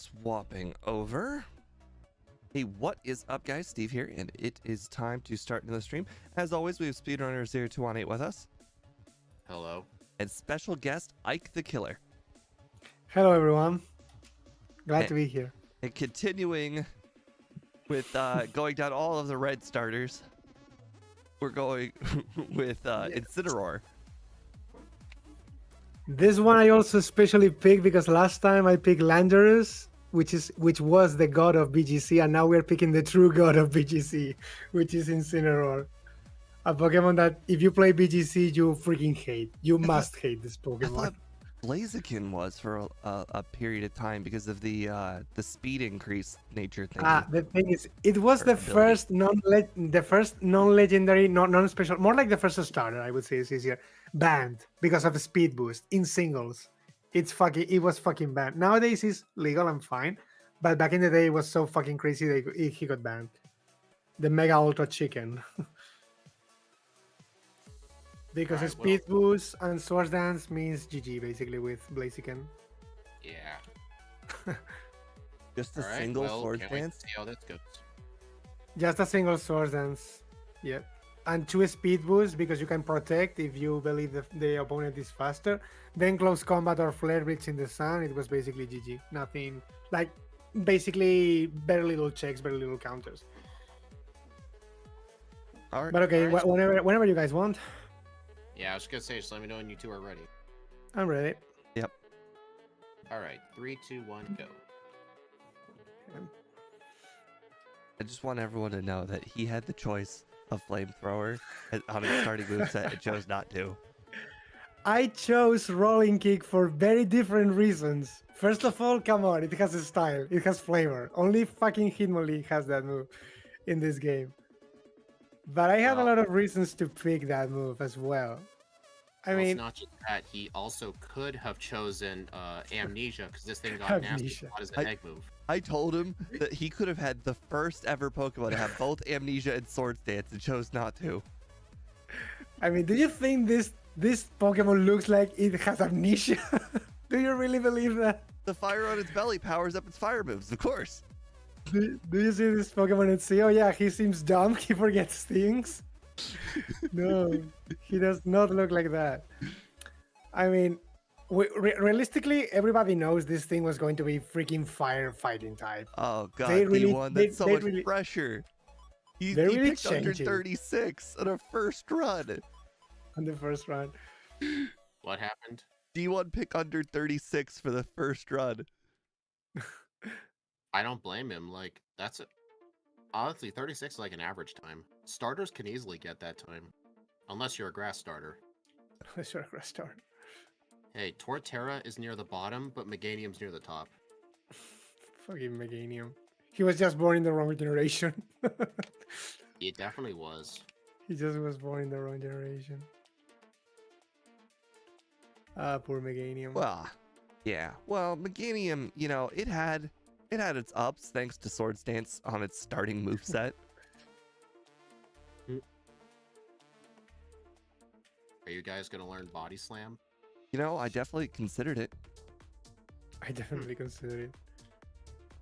Swapping over. Hey, what is up, guys? Steve here, and it is time to start another stream. As always, we have Speedrunner0218 with us. Hello. And special guest, Ike the Killer. Hello, everyone. Glad and, to be here. And continuing with going down all of the red starters, we're going with Incineroar. This one I also specially picked because last time I picked Landorus, which was the god of BGC, and now we're picking the true god of BGC, which is Incineroar. A Pokemon that if you play BGC, you freaking hate. You must hate this Pokemon. I thought Blaziken was for a period of time because of the speed increase nature thing. The thing is, it was the first non-legendary, non-special, more like the first starter, I would say is easier, banned because of the speed boost in singles. It was fucking banned. Nowadays it's legal and fine, but back in the day it was so fucking crazy that he got banned. The Mega Ultra Chicken. Because speed boost and Swords Dance means GG basically with Blaziken. Yeah. Just a single Swords Dance? See how this goes. Just a single Swords Dance. Yeah. And 2 speed boosts because you can protect if you believe the opponent is faster. Then close combat or flare blitz in the sun. It was basically GG. Nothing, like basically very little checks, very little counters. All right. But okay, whenever you guys want. Yeah, I was gonna say, just let me know when you two are ready. I'm ready. Yep. All right, 3, 2, 1, go. I just want everyone to know that he had the choice of Flamethrower on his starting moveset and chose not to. I chose Rolling Kick for very different reasons. First of all, come on, it has a style, it has flavor. Only fucking Hitmonlee has that move in this game. But I had a lot of reasons to pick that move as well. I mean, it's not just that. He also could have chosen Amnesia because this thing got nasty as an egg move. I told him that he could have had the first ever Pokemon to have both Amnesia and Swords Dance and chose not to. I mean, do you think this Pokemon looks like it has Amnesia? Do you really believe that? The fire on its belly powers up its fire moves, of course. Do you see this Pokemon and say, oh yeah, he seems dumb, he forgets things? No, he does not look like that. I mean, realistically, everybody knows this thing was going to be freaking fire fighting type. Oh god, that's so much pressure. He picked under 36 on a first run. On the first run. What happened? D1 pick under 36 for the first run. I don't blame him. Like, that's it. Honestly, 36 is like an average time. Starters can easily get that time. Unless you're a grass starter. Unless you're a grass starter. Hey, Torterra is near the bottom, but Meganium's near the top. Fucking Meganium. He was just born in the wrong generation. He definitely was. He just was born in the wrong generation. Ah, poor Meganium. Well, yeah. Well, Meganium, you know, it had its ups thanks to Swords Dance on its starting moveset. Are you guys gonna learn Body Slam? You know, I definitely considered it. I definitely considered it.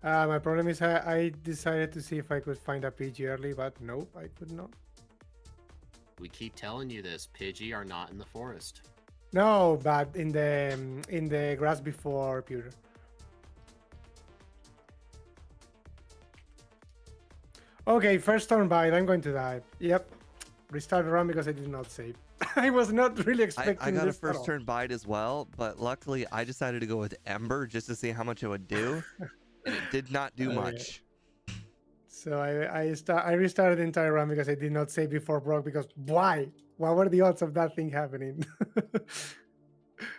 My problem is I decided to see if I could find a Pidgey early, but nope, I could not. We keep telling you this. Pidgey are not in the forest. No, but in the grass before Pewter. Okay, first turn bite. I'm going to die. Yep. Restart the run because I did not save. I was not really expecting I got this a first turn bite as well, but luckily I decided to go with Ember just to see how much it would do, and it did not do much. So I restarted the entire run because I did not save before Brock because why? What were the odds of that thing happening?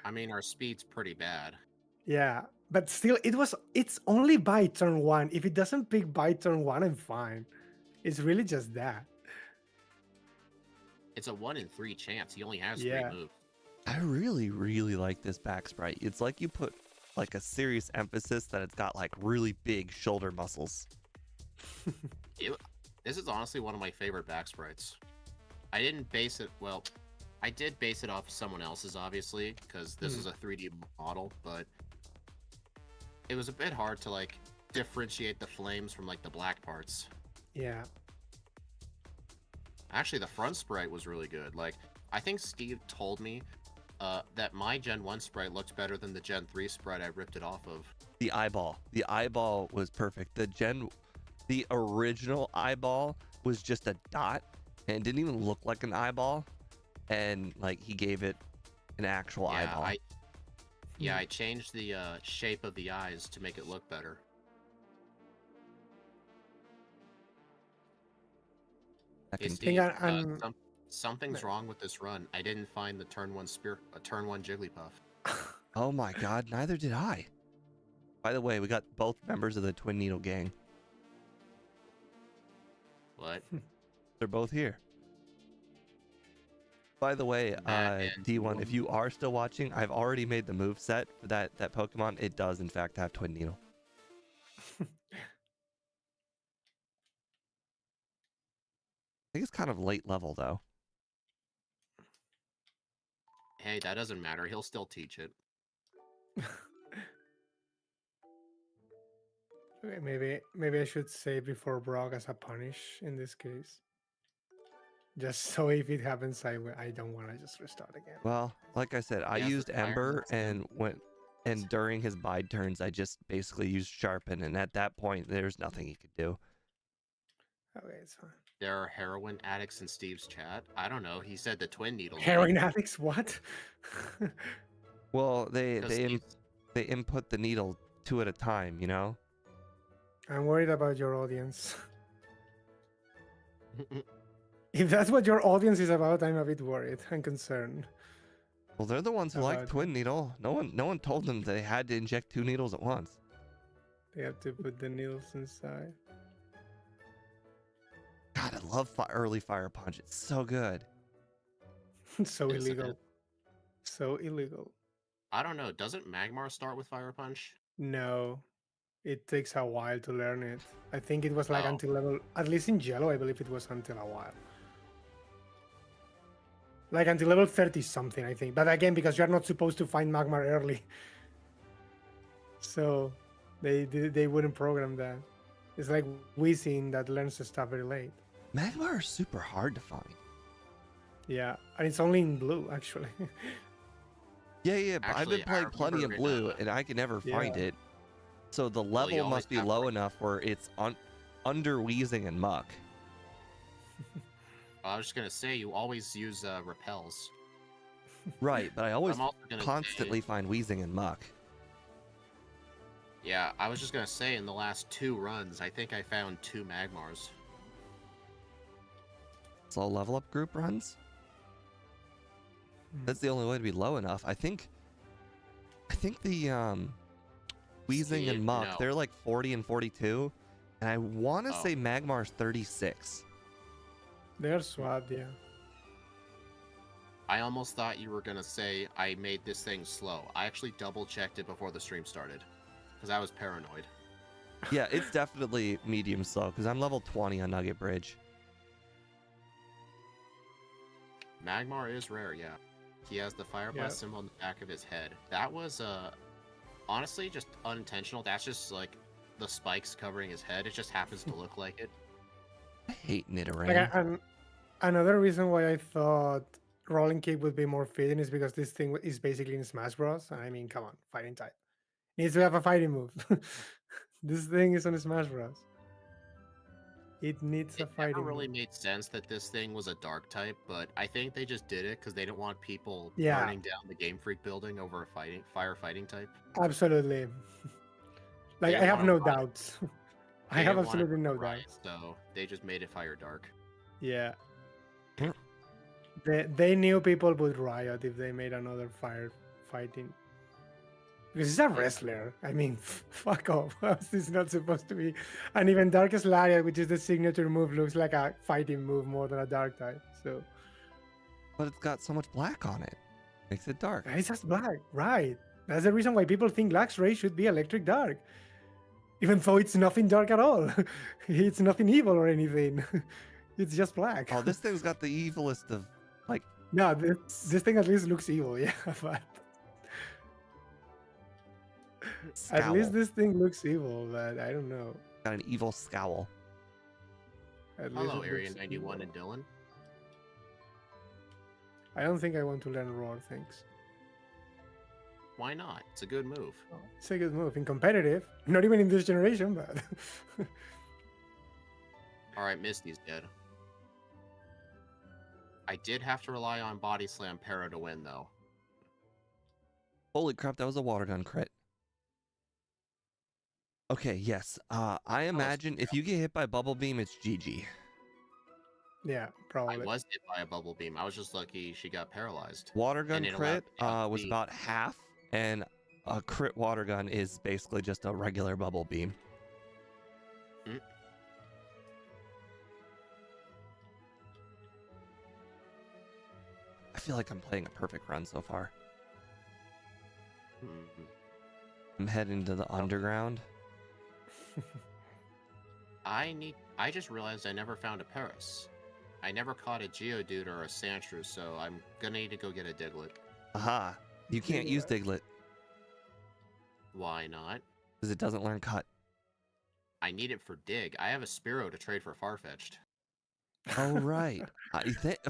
I mean, our speed's pretty bad. Yeah, but still, it's only by turn 1. If it doesn't pick by turn 1, I'm fine. It's really just that. It's a 1 in 3 chance. He only has 3 moves. I really, really like this back sprite. It's like you put like a serious emphasis that it's got like really big shoulder muscles. This is honestly one of my favorite back sprites. I didn't base it, well, I did base it off of someone else's, obviously, because this is a 3D model, but it was a bit hard to like differentiate the flames from like the black parts. Yeah. Actually, the front sprite was really good. Like, I think Steve told me that my Gen 1 sprite looked better than the Gen 3 sprite I ripped it off of. The eyeball was perfect. The original eyeball was just a dot and it didn't even look like an eyeball. And like he gave it an actual eyeball. I changed the shape of the eyes to make it look better. Hey, Steve, something's wrong with this run. I didn't find the turn 1 Jigglypuff. Oh my god, neither did I. By the way, we got both members of the Twin Needle Gang. What? They're both here. By the way, D1, if you are still watching, I've already made the move set for that Pokemon. It does, in fact, have Twin Needle. I think it's kind of late level, though. Hey, that doesn't matter. He'll still teach it. Okay, maybe I should save before Brock as a punish in this case. Just so if it happens, I don't want to just restart again. Well, like I said, I used Ember and during his bide turns, I just basically used Sharpen, and at that point, there's nothing he could do. Okay, it's fine. There are heroin addicts in Steve's chat. I don't know. He said the Twin Needle. Heroin addicts? What? Well, they input the needle 2 at a time, you know? I'm worried about your audience. If that's what your audience is about, I'm a bit worried and concerned. Well, they're the ones who like Twin Needle. No one told them they had to inject 2 needles at once. They have to put the needles inside. God, I love early Fire Punch. It's so good. So illegal. So illegal. I don't know. Doesn't Magmar start with Fire Punch? No. It takes a while to learn it. I think it was like until level... At least in Yellow, I believe it was until a while. Like until level 30-something, I think. But again, because you're not supposed to find Magmar early. So they wouldn't program that. It's like Weezing that learns the stuff very late. Magmar are super hard to find. Yeah, and it's only in blue, actually. Yeah, but I've been playing plenty in blue, and I can never find it. So the level must be low enough where it's under Weezing and Muck. I was just gonna say, you always use repels. Right, but I always constantly find Weezing and Muck. Yeah, I was just gonna say, in the last 2 runs, I think I found 2 Magmars. Slow level up group runs? That's the only way to be low enough. I think the Weezing and Muck, they're like 40 and 42. And I want to say Magmar's 36. They're swapped, yeah. I almost thought you were going to say I made this thing slow. I actually double-checked it before the stream started. Because I was paranoid. Yeah, it's definitely medium slow. Because I'm level 20 on Nugget Bridge. Magmar is rare, yeah. He has the Fire Blast symbol on the back of his head. That was, honestly, just unintentional. That's just, like, the spikes covering his head. It just happens to look like it. I hate Nidoran. Like, another reason why I thought Rolling Kick would be more fitting is because this thing is basically in Smash Bros. I mean, come on, fighting type. Needs to have a fighting move. This thing is on Smash Bros. It needs a fighting move. It never really made sense that this thing was a dark type, but I think they just did it because they didn't want people burning down the Game Freak building over a firefighting type. Absolutely. Like, I have no doubts. I have absolutely no doubts. So they just made it fire dark. Yeah. They knew people would riot if they made another fire fighting. Because he's a wrestler. I mean, fuck off. This is not supposed to be. And even Darkest Lariat, which is the signature move, looks like a fighting move more than a dark type. So. But it's got so much black on it. Makes it dark. It's just black, right? That's the reason why people think Luxray should be electric dark. Even though it's nothing dark at all. It's nothing evil or anything. It's just black. Oh, this thing's got the evilest of, like... No, this thing at least looks evil, yeah. But... At Scowl. least this thing looks evil, but I don't know. Got an evil scowl. At least Hello, it Area looks 91 evil. and Dylan. I don't think I want to learn roar things. Why not? It's a good move. It's a good move in competitive. Not even in this generation, but All right, Misty's dead. I did have to rely on Body Slam Para to win, though. Holy crap, that was a water gun crit. Okay, yes. I imagine if you get hit by Bubble Beam, it's GG. yeah, I probably. was hit by a Bubble Beam. I was just lucky she got paralyzed. Water gun And it allowed crit me out to was leave. about half, and a crit water gun is basically just a regular Bubble Beam. Mm. I feel like I'm playing a perfect run so far. Mhm. I'm heading to the underground. I just realized I never found a Paris. I never caught a Geodude or a Sandshrew, so I'm gonna need to go get a Diglett. Aha! You can't use Diglett Why not? because it doesn't learn cut. I need it for Dig. I have a Spearow to trade for Farfetch'd. Oh, right.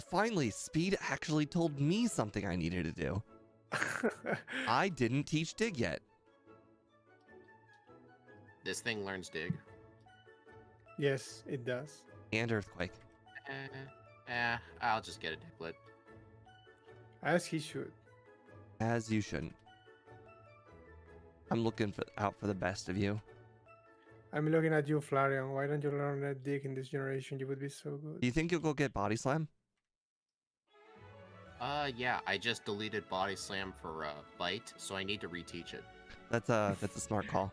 Finally, Speed actually told me something I needed to do. I didn't teach Dig yet. This thing learns Dig. Yes, it does. And Earthquake. I'll just get a Diglett. As he should. As you shouldn't. I'm looking out for the best of you. I'm looking at you, Flareon. Why don't you learn that dig in this generation? You would be so good. Do you think you'll go get Body Slam? Yeah, I just deleted Body Slam for Bite, so I need to reteach it. That's a smart call.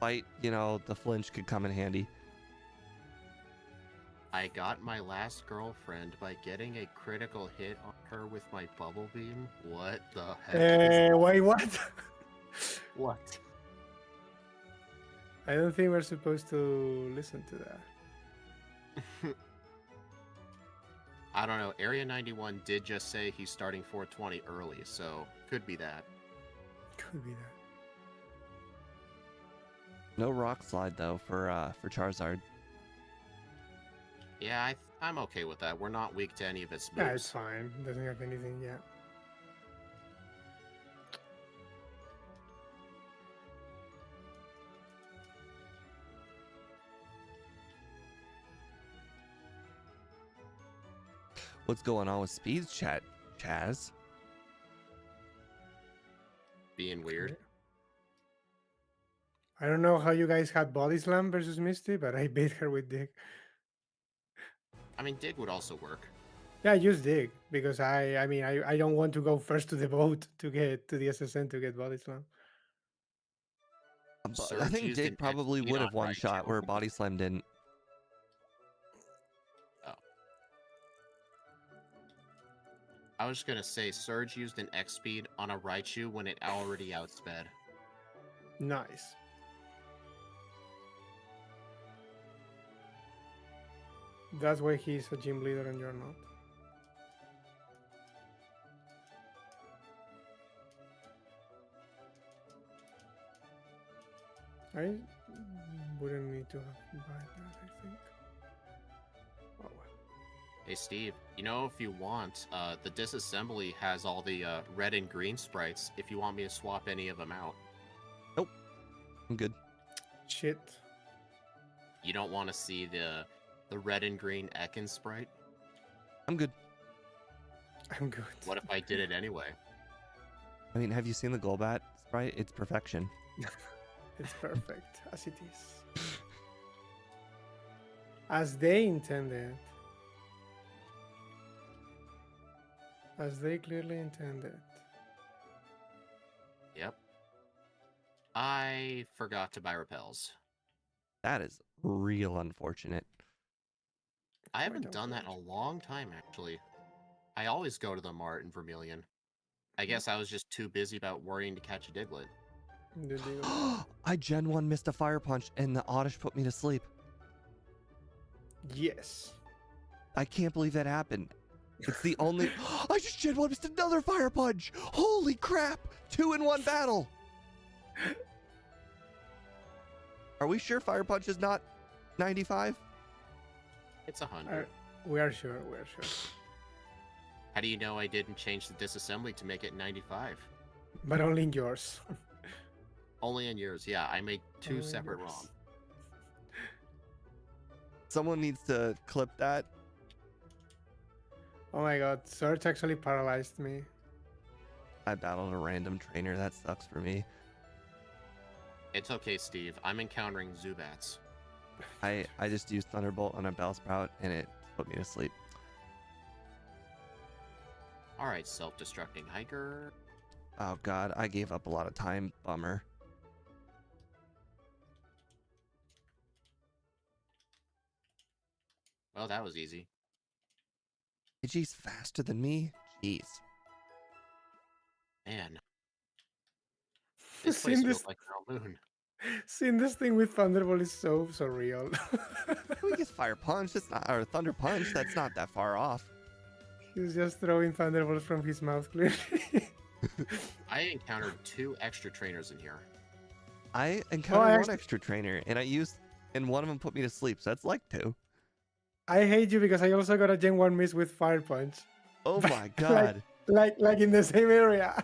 Bite, the flinch could come in handy. I got my last girlfriend by getting a critical hit on her with my Bubble Beam. What the heck? Wait, what? What? I don't think we're supposed to listen to that. I don't know. Area 91 did just say he's starting 420 early, so could be that. Could be that. No Rock Slide though for Charizard. Yeah, I'm okay with that. We're not weak to any of its moves. Yeah, it's fine. Doesn't have anything yet. What's going on with Speed's chat, Chaz? Being weird. I don't know how you guys had Body Slam versus Misty, but I beat her with Dig. I mean, Dig would also work. Yeah, use Dig because I don't want to go first to the boat to get to the SSN to get Body Slam. I think Dig probably would have one shot where Body Slam didn't. Oh. I was just gonna say, Surge used an X speed on a Raichu when it already outsped. Nice. That's why he's a gym leader and you're not. I wouldn't need to buy that, I think. Oh well. Hey Steve, if you want, the disassembly has all the red and green sprites. If you want me to swap any of them out. Nope. I'm good. Shit. You don't want to see the red and green Ekans sprite? I'm good. I'm good. What if I did it anyway? I mean, have you seen the Golbat sprite? It's perfection. It's perfect, as it is. As they intended. As they clearly intended. Yep. I forgot to buy repels. That is real unfortunate. I haven't done that in a long time, actually. I always go to the mart in Vermilion. I guess I was just too busy about worrying to catch a Diglett. I Gen 1 missed a Fire Punch and the Oddish put me to sleep. Yes. I can't believe that happened. It's the only. I just did one. It's another fire punch. Holy crap! 2 in 1 battle. Are we sure fire punch is not 95? It's 100. We are sure. We are sure. How do you know I didn't change the disassembly to make it 95? But only in yours. Only in yours, yeah. I made 2 Only in separate yours. ROM. Someone needs to clip that. Oh my god, Search actually paralyzed me. I battled a random trainer. That sucks for me. It's okay, Steve. I'm encountering Zubats. I just used Thunderbolt on a Bellsprout and it put me to sleep. Alright, self-destructing hiker. Oh god, I gave up a lot of time. Bummer. Well, that was easy. Pidgey's faster than me? Jeez. Man. This Seeing place this, feels like Kowloon. seeing this thing with Thunderbolt is so real. We get Fire Punch. That's not, or Thunder Punch. That's not that far off. He's just throwing Thunderbolts from his mouth, clearly. I encountered 2 extra trainers in here. I encountered one actually- extra trainer and and one of them put me to sleep. So that's like 2. I hate you because I also got a Gen 1 miss with Fire Punch. Oh my god. Like in the same area.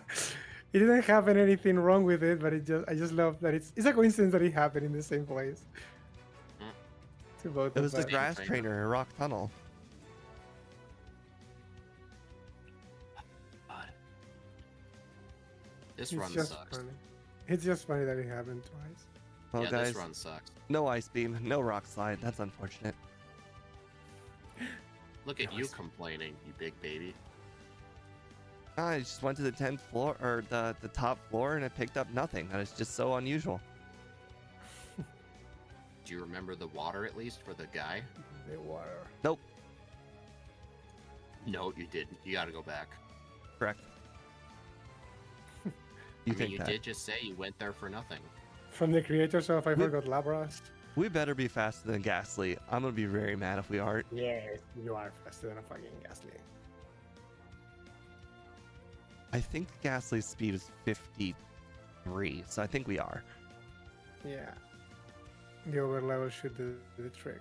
It didn't happen anything wrong with it, but I just love that it's a coincidence that it happened in the same place. Mm. To both It was of the us. grass trainer. trainer in Rock Tunnel. This It's run just sucks. funny. It's just funny that it happened twice. Well, Yeah, guys, this run sucks. no Ice Beam, no Rock Slide. That's unfortunate. Look at No, you it's- complaining, you big baby. I just went to the 10th floor, or the top floor, and I picked up nothing. That is just so unusual. Do you remember the water at least for the guy? The water. Nope. No, you didn't. You gotta go back. Correct. You I mean, think you that? did just say you went there for nothing. From the creators of I We- Forgot Labras. We better be faster than Ghastly. I'm gonna be very mad if we aren't. Yes, you are faster than a fucking Ghastly. I think Ghastly's speed is 53, so I think we are. Yeah. The over level should do the trick.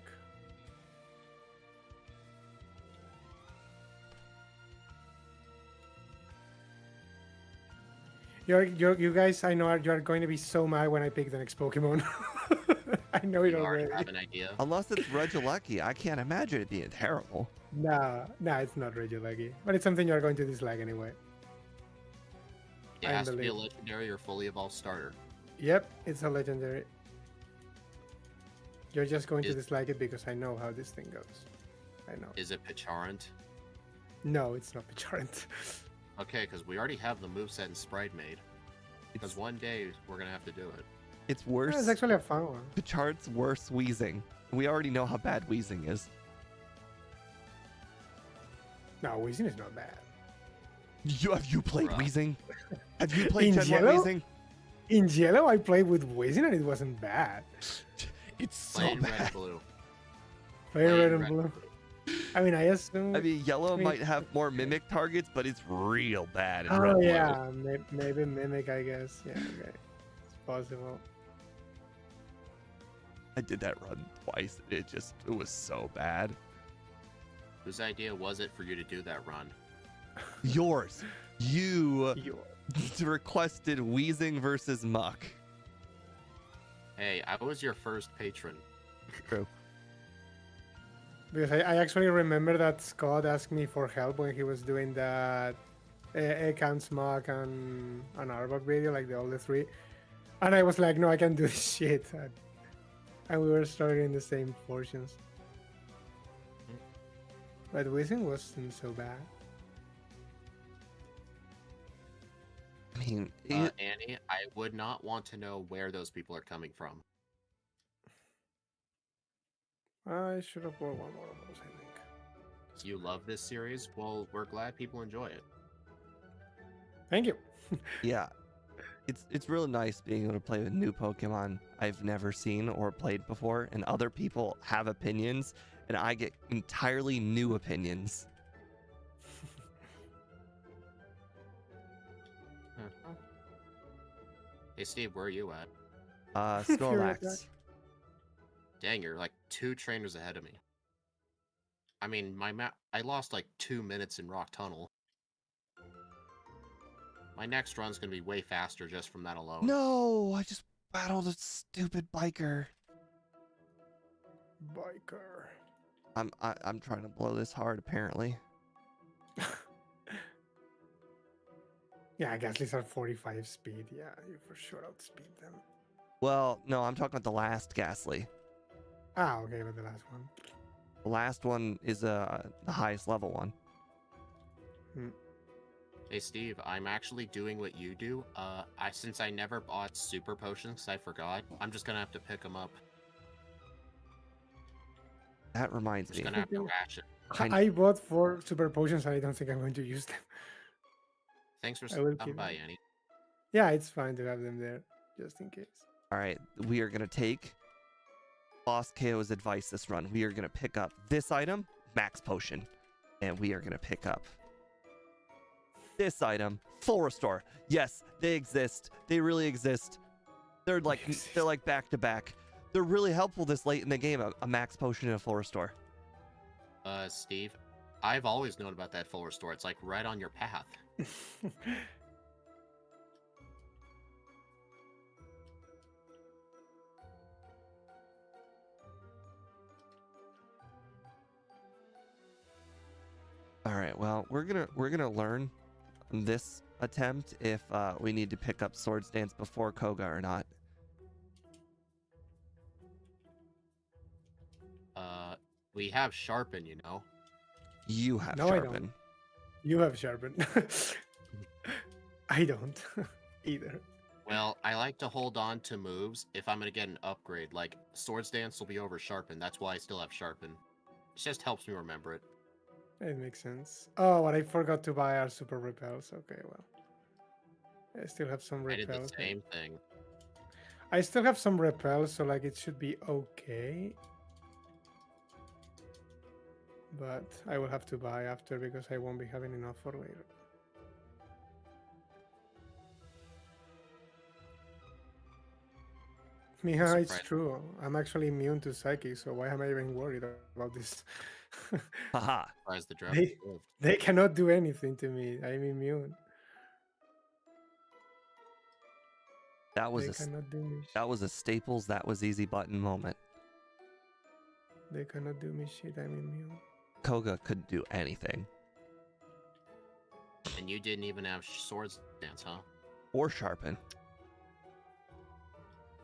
You guys, I know you are going to be so mad when I pick the next Pokemon. I know it You already already. have an idea. Unless it's Regieleki, I can't imagine it being terrible. Nah, it's not Regieleki. But it's something you're going to dislike anyway. It I has to be a believe. legendary or fully evolved starter. Yep, it's a legendary. You're just going to Is- dislike it because I know how this thing goes. I know. Is it Picharant? No, it's not Picharant. Okay, because we already have the moveset and sprite made. Because It's, one day we're gonna have to do it. it's worse. It's actually a fun one. Pichart's worse Wheezing. We already know how bad Wheezing is. No, Weezing is not bad. Have you played Bruh. Wheezing? Have you played In Gen 1 yellow? Wheezing? In Yellow, I played with Weezing and it wasn't bad. It's so Play in red bad. and blue. Play Play red in and blue. I mean, I assume. I mean, Yellow mean- might have more Mimic targets, but it's real bad in Red oh Blue. yeah, maybe Mimic, I guess. Yeah, okay. It's possible. I did that run twice. It was so bad. Whose idea was it for you to do that run? Yours. You You- requested Wheezing versus Muck. Hey, I was your first patron. True. Because I actually remember that Scott asked me for help when he was doing that Ekans, Smock, and an Arbok video, like all the 3. And I was like, no, I can't do this shit. And we were struggling the same portions. But Weezing wasn't so bad. I mean, Annie, I would not want to know where those people are coming from. I should have bought one more of those, I think. You love this series? Well, we're glad people enjoy it. Thank you. yeah. It's really nice being able to play with new Pokemon I've never seen or played before, and other people have opinions, and I get entirely new opinions. Hey Steve, where are you at? Snorlax. Dang, you're like 2 trainers ahead of me. I mean, I lost like 2 minutes in Rock Tunnel. My next run's gonna be way faster just from that alone. No, I just battled a stupid biker. Biker. I'm trying to blow this hard apparently. Yeah, Gasly's are 45 speed. Yeah, you for sure outspeed them. Well, no, I'm talking about the last Ghastly. Ah, okay, but the last one. The last one is the highest level one. Hey Steve, I'm actually doing what you do. Since I never bought super potions, I forgot. I'm just gonna have to pick them up. That reminds I'm me. just gonna have to ration. I bought 4 super potions and I don't think I'm going to use them. Thanks for I will stopping keep by, them. Annie. Yeah, it's fine to have them there, just in case. All right, we are gonna take Boss KO's advice this run. We are gonna pick up this item, Max Potion, and we are gonna pick up this item, Full Restore. Yes, they exist. They really exist. They're like back to back. They're really helpful this late in the game. A Max Potion and a Full Restore. Steve, I've always known about that full restore. It's like right on your path. All right, well, we're gonna learn this attempt if we need to pick up Swords Dance before Koga or not. We have Sharpen, you know. You have No, I don't. Sharpen. You have Sharpen. I don't either. Well, I like to hold on to moves if I'm gonna get an upgrade. Like Swords Dance will be over Sharpen. That's why I still have Sharpen. It just helps me remember it. It makes sense. Oh, what I forgot to buy are super repels. Okay, well. I still have some I did repels. the same thing. I still have some repels, so like it should be okay. But I will have to buy after because I won't be having enough for later. Yeah, it's surprised. true. I'm actually immune to psychic, so why am I even worried about this? Haha. Surprised the draft They- lived. They cannot do anything to me. I'm immune. That was They a cannot do me. that was a Staples that was easy button moment. They cannot do me shit. I'm immune. Koga couldn't do anything. And you didn't even have Swords Dance, huh? Or Sharpen.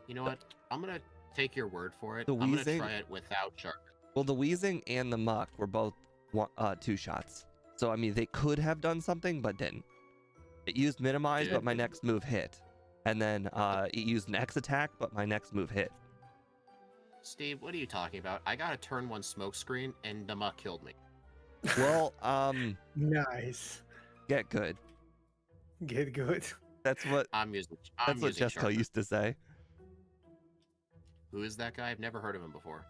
You know what? I'm gonna take your word for it. The I'm gonna Weezing- try it without Sharpen. Well, the Weezing and the Muck were both 2 shots. So, I mean, they could have done something, but didn't. It used Minimize, but my next move hit. And then it used an X attack, but my next move hit. Steve, what are you talking about? I got a turn 1 smoke screen and the Muck killed me. Well, Nice. get good. Get good. That's what I'm using Jesco Sharpen. used to say. Who is that guy? I've never heard of him before.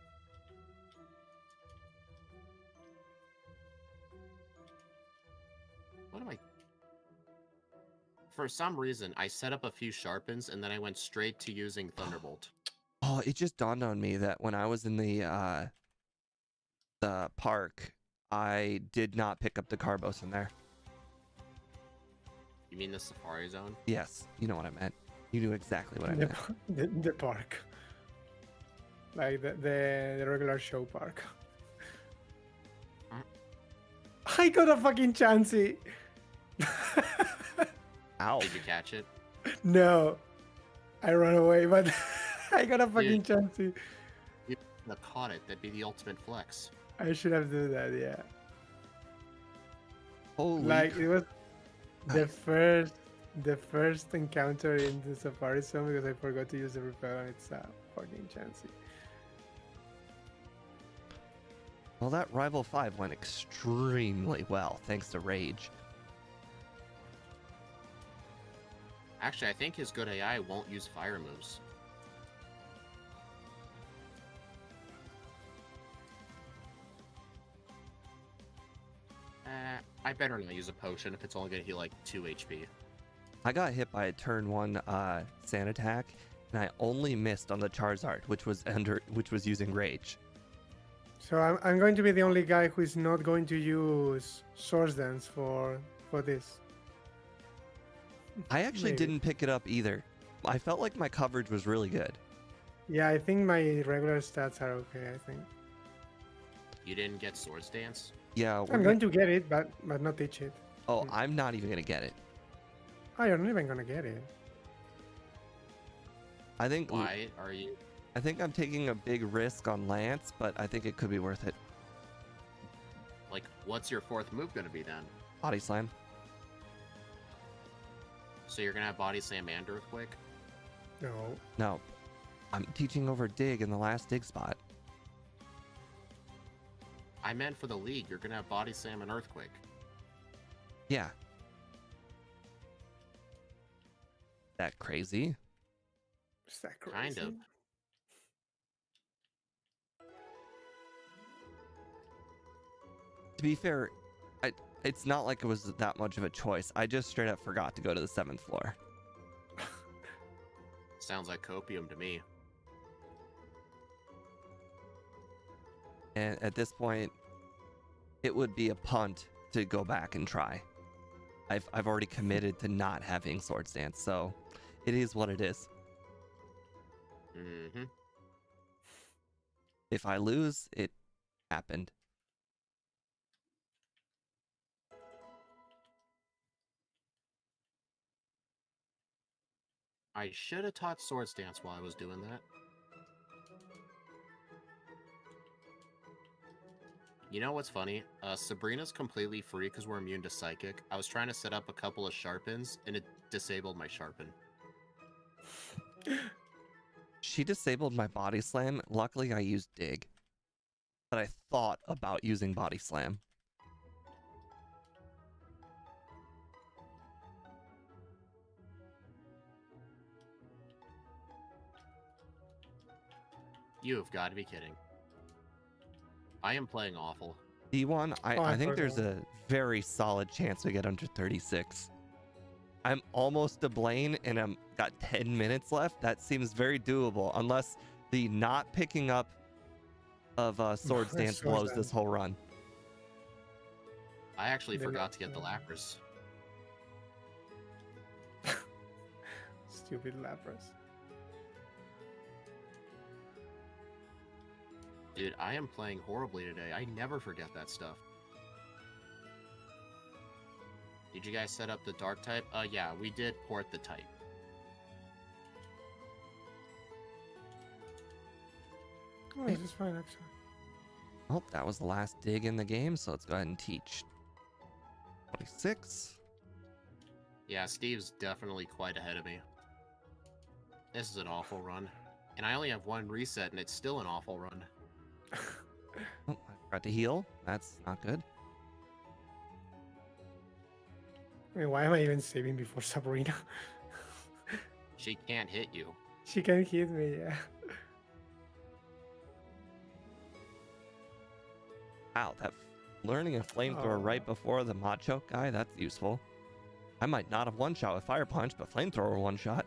What am I... For some reason, I set up a few Sharpens, and then I went straight to using Thunderbolt. Oh, it just dawned on me that when I was in the park, I did not pick up the Carbos in there. You mean the Safari Zone? Yes, you know what I meant. You knew exactly what I meant. The park. Like the regular show park. I got a fucking Chansey. Ow. Did you catch it? No. I ran away, but I got a fucking Chansey. You have caught it. That'd be the ultimate flex. I should have done that, yeah. Holy Like it was the first encounter in the Safari Zone because I forgot to use the repel and it's a fucking Chansey. Well, that Rival 5 went extremely well, thanks to Rage. Actually, I think his good AI won't use fire moves. I better not use a potion if it's only going to heal like 2 HP. I got hit by a turn 1 sand attack, and I only missed on the Charizard, which was using Rage. So I'm going to be the only guy who is not going to use Swords Dance for this. I actually Maybe. didn't pick it up either. I felt like my coverage was really good. Yeah, I think my regular stats are okay. I think You didn't get Swords Dance? Yeah, I'm going to get it, but not teach it. Oh, I'm not even gonna get it. Oh, you're not even gonna get it. I think. Why are you? I think I'm taking a big risk on Lance, but I think it could be worth it. Like, what's your 4th move gonna be then? Body Slam. So you're gonna have Body Slam and Earthquake? No. No, I'm teaching over Dig in the last Dig spot. I meant for the league, you're gonna have Body Slam and Earthquake. Yeah. That crazy? Is that crazy? Kind of. To be fair, it's not like it was that much of a choice. I just straight up forgot to go to the 7th floor. Sounds like copium to me. And at this point, it would be a punt to go back and try. I've already committed to not having Swords Dance, so it is what it is. Mm-hmm. If I lose, it happened. I should have taught Swords Dance while I was doing that. You know what's funny? Sabrina's completely free because we're immune to Psychic. I was trying to set up a couple of Sharpens, and it disabled my Sharpen. She disabled my Body Slam. Luckily, I used Dig. But I thought about using Body Slam. You have got to be kidding. I am playing awful. D1, Oh, I think I there's forgot. a very solid chance we get under 36. I'm almost to Blaine and I'm got 10 minutes left. That seems very doable unless the not picking up of Swords Dance Swords blows Dance. this whole run. I actually Then forgot to that's, get the Lapras. Stupid Lapras. Dude, I am playing horribly today. I never forget that stuff. Did you guys set up the Dark type? Yeah, we did port the type. Oh, this is fine actually. Oh, that was the last dig in the game, so let's go ahead and teach. 26. Yeah, Steve's definitely quite ahead of me. This is an awful run. And I only have one reset, and it's still an awful run. Oh, I forgot to heal. That's not good. I mean, why am I even saving before Sabrina? She can't hit you. She can hit me, yeah. Wow, that learning a flamethrower right before the Machoke guy, that's useful. I might not have one-shot with Fire Punch, but flamethrower one-shot.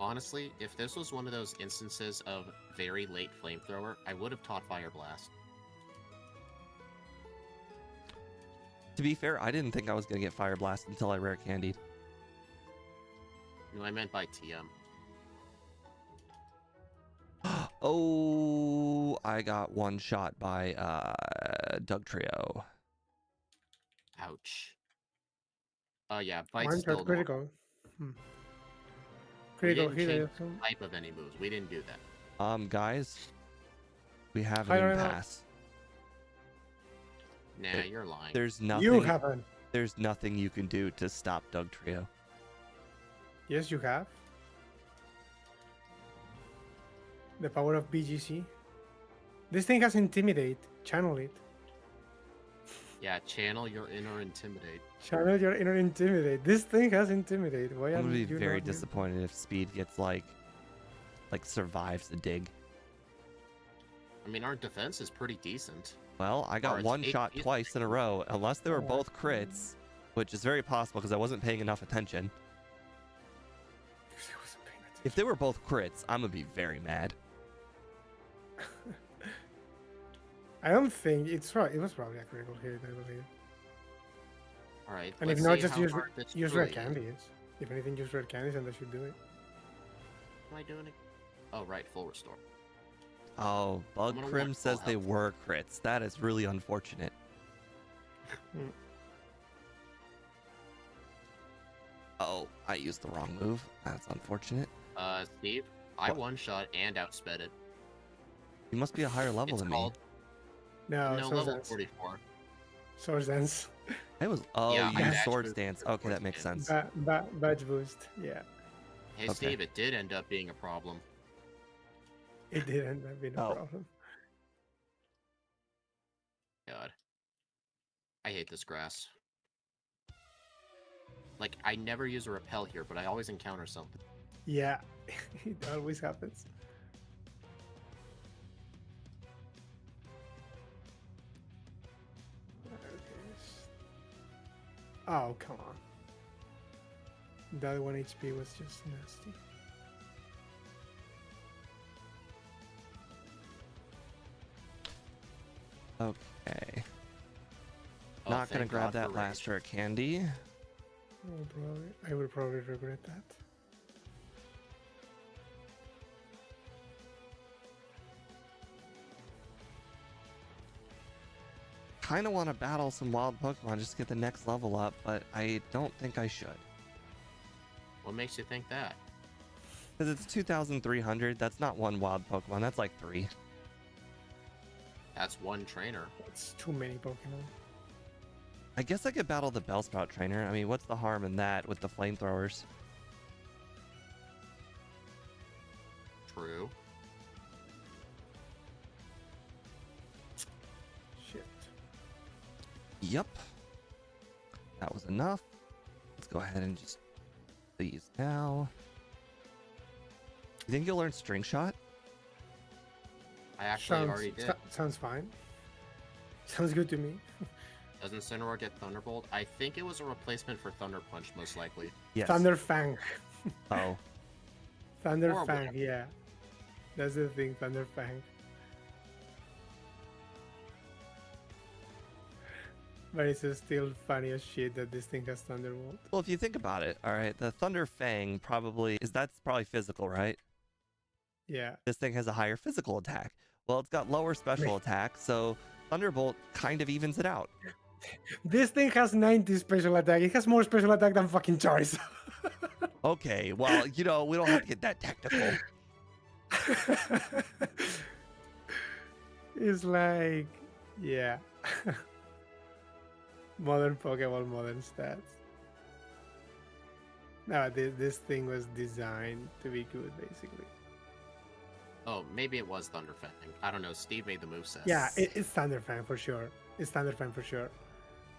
Honestly, if this was one of those instances of very late flamethrower, I would have taught Fire Blast. To be fair, I didn't think I was going to get Fire Blast until I rare candied. No, I meant by TM. Oh, I got one shot by Doug Trio. Ouch. Oh yeah, Bite's One still shot normal. critical. We Critical didn't hit. change I assume. the type of any moves. We didn't do that. Guys, we have I an don't know. impasse. Nah, you're lying. There's nothing. You haven't. There's nothing you can do to stop Doug Trio. Yes, you have. The power of BGC. This thing has Intimidate. Channel it. Yeah, channel your inner Intimidate. Channel your inner Intimidate. This thing has Intimidate. Why I'm are gonna be you very not here? disappointed if Speed gets like survives the dig. I mean, our defense is pretty decent. Well, I got Or one it's shot eight- twice in a row, unless they were Oh, both crits, which is very possible because I wasn't paying enough attention. I wasn't paying attention. If they were both crits, I'm gonna be very mad. I don't think it's right. It was probably a critical hit, I believe. All right. And if let's not, see just how use hard this use truly red is. candies. If anything, use red candies, and that should do it. Am I doing it? Oh, right. Full restore. Oh, Bug gonna Crim watch says full they health. were crits. That is really unfortunate. Mm. Oh, I used the wrong move. That's unfortunate. Steve, I What? one-shot and outsped it. You must be a higher level It's than called No, no Sword level Dance. 44. Sword Dance. me. It was. Oh, Yeah, you I used badge Sword boost Stance. for Okay, that Sword makes Stance. sense. Badge boost. Yeah, Hey, Okay. Steve, it did end up being a problem. it did end up being a Oh. problem. God. I hate this grass. Like, I never use a repel here, but I always encounter something. Yeah, it always happens. Oh, come on. That 1 HP was just nasty. Okay. Oh, Not gonna thank grab God that for last rage. rare candy. I would probably regret that. Kind of want to battle some wild Pokemon just to get the next level up, but I don't think I should. What makes you think that? Because it's 2,300. That's not one wild Pokemon. That's like 3. That's one trainer. That's too many Pokemon. I guess I could battle the Bellsprout trainer. I mean, what's the harm in that with the flamethrowers? True. Shit. Yep. That was enough. Let's go ahead and just these now. You think you'll learn String Shot? I actually Sounds, already did. sounds fine. Sounds good to me. Doesn't Incineroar get Thunderbolt? I think it was a replacement for Thunder Punch, most likely. Yes. Thunder Fang. Oh. Thunder Horrible. Fang, yeah. That's the thing, Thunder Fang. But it's still funny as shit that this thing has Thunderbolt. Well, if you think about it, all right, the Thunder Fang that's probably physical, right? Yeah. This thing has a higher physical attack. Well, it's got lower special attack, so Thunderbolt kind of evens it out. This thing has 90 special attack. It has more special attack than fucking Charizard. Okay, well, we don't have to get that technical. It's like, yeah. Modern Pokeball, modern stats. No, this thing was designed to be good, basically. Oh, maybe it was Thunder Fang. I don't know. Steve made the moveset. Yeah, it's Thunder Fang for sure. It's Thunder Fang for sure.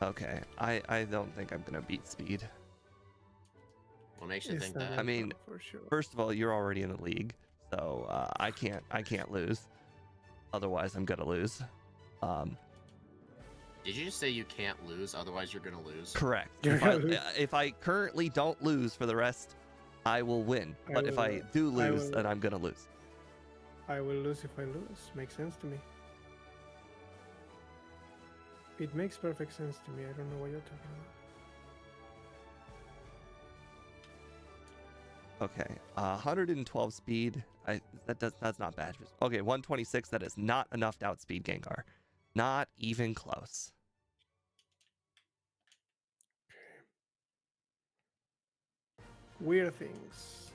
Okay, I don't think I'm gonna beat Speed. What makes you It's think Thunder that? I mean, Fang for sure. First of all, you're already in the league, so I can't lose. Otherwise, I'm gonna lose. Did you just say you can't lose? Otherwise, you're gonna lose. Correct. You're If gonna I, lose. if I currently don't lose for the rest, I will win. I But if will- I do I lose, will- then I'm gonna lose. I will lose if I lose. Makes sense to me. It makes perfect sense to me. I don't know what you're talking about. Okay, 112 speed. That's not bad. Okay, 126. That is not enough to outspeed Gengar. Not even close. Weird things.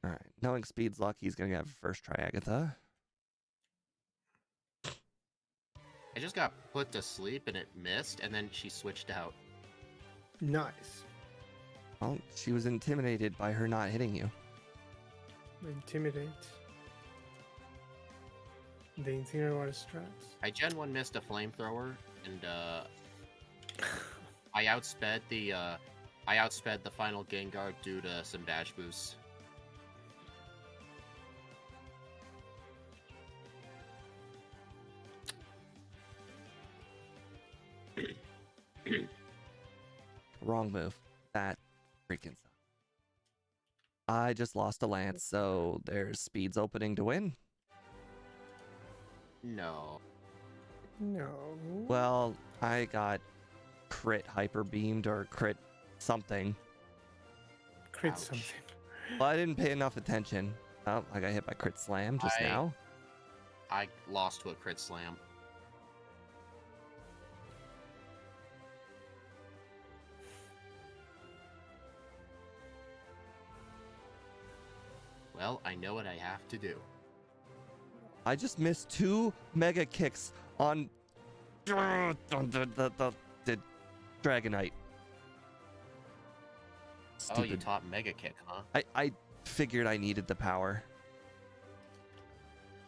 All right, knowing Speed's luck, he's gonna have first try Agatha. I just got put to sleep and it missed, and then she switched out. Nice. Well, she was intimidated by her not hitting you. Intimidate. The Incineroar strats. I Gen 1 missed a flamethrower, and I outsped the final Gengar due to some dash boosts. wrong move. That freaking sucks. I just lost a lance, so there's speeds opening to win. No. No. Well, I got crit hyper beamed or crit something. Crit Ouch. something. Well, I didn't pay enough attention. Oh, I got hit by crit slam just now. I lost to a crit slam. Well, I know what I have to do. I just missed 2 mega kicks on the Dragonite. Oh, you Stupid. taught Mega Kick, huh? I figured I needed the power.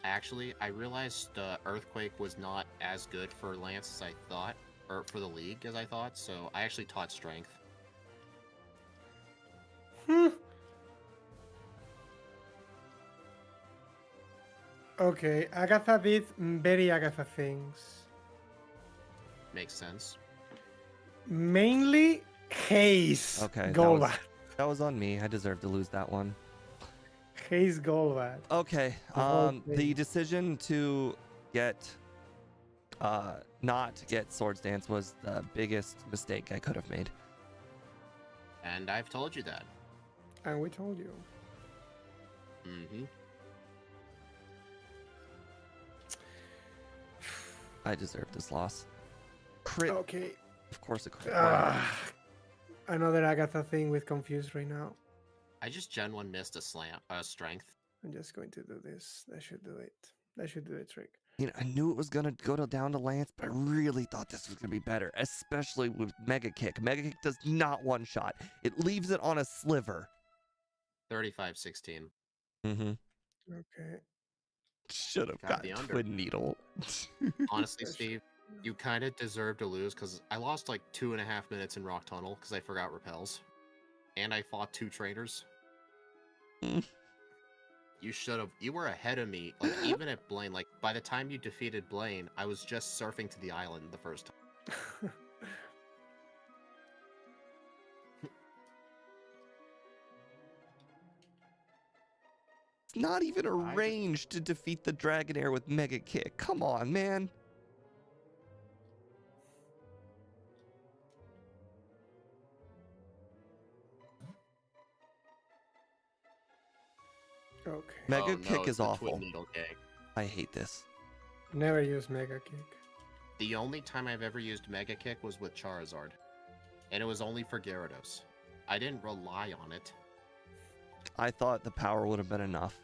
Actually, I realized Earthquake was not as good for Lance as I thought, or for the league as I thought, so I actually taught Strength. Okay, Agatha did very Agatha things. Makes sense. Mainly Haze Okay, Golbat. that was on me. I deserve to lose that one. Haze Golbat. Okay, Of all the things. decision to get not get Swords Dance was the biggest mistake I could have made. And I've told you that. And we told you. Mm-hmm. I deserve this loss. Crit, Okay. of course, a crit. Another Agatha thing with confused right now. I just Gen 1 missed a Strength. I'm just going to do this. That should do it. That should do the trick. You know, I knew it was gonna go down to Lance, but I really thought this was gonna be better, especially with Mega Kick. Mega Kick does not one shot; it leaves it on a sliver. 35-16. Mm-hmm. Okay. Should have Got got the under. Twin Needle. Honestly, Steve, you kind of deserve to lose because I lost like 2.5 minutes in Rock Tunnel because I forgot repels. And I fought 2 trainers. Mm. You should have. You were ahead of me. Like, even at Blaine, like, by the time you defeated Blaine, I was just surfing to the island the first time. It's not even a I range to defeat the Dragonair with Mega Kick. Come on, man. Okay. Mega Oh, Kick no, is it's the awful. Twin Needle Kick. I hate this. Never use Mega Kick. The only time I've ever used Mega Kick was with Charizard. And it was only for Gyarados. I didn't rely on it. I thought the power would have been enough.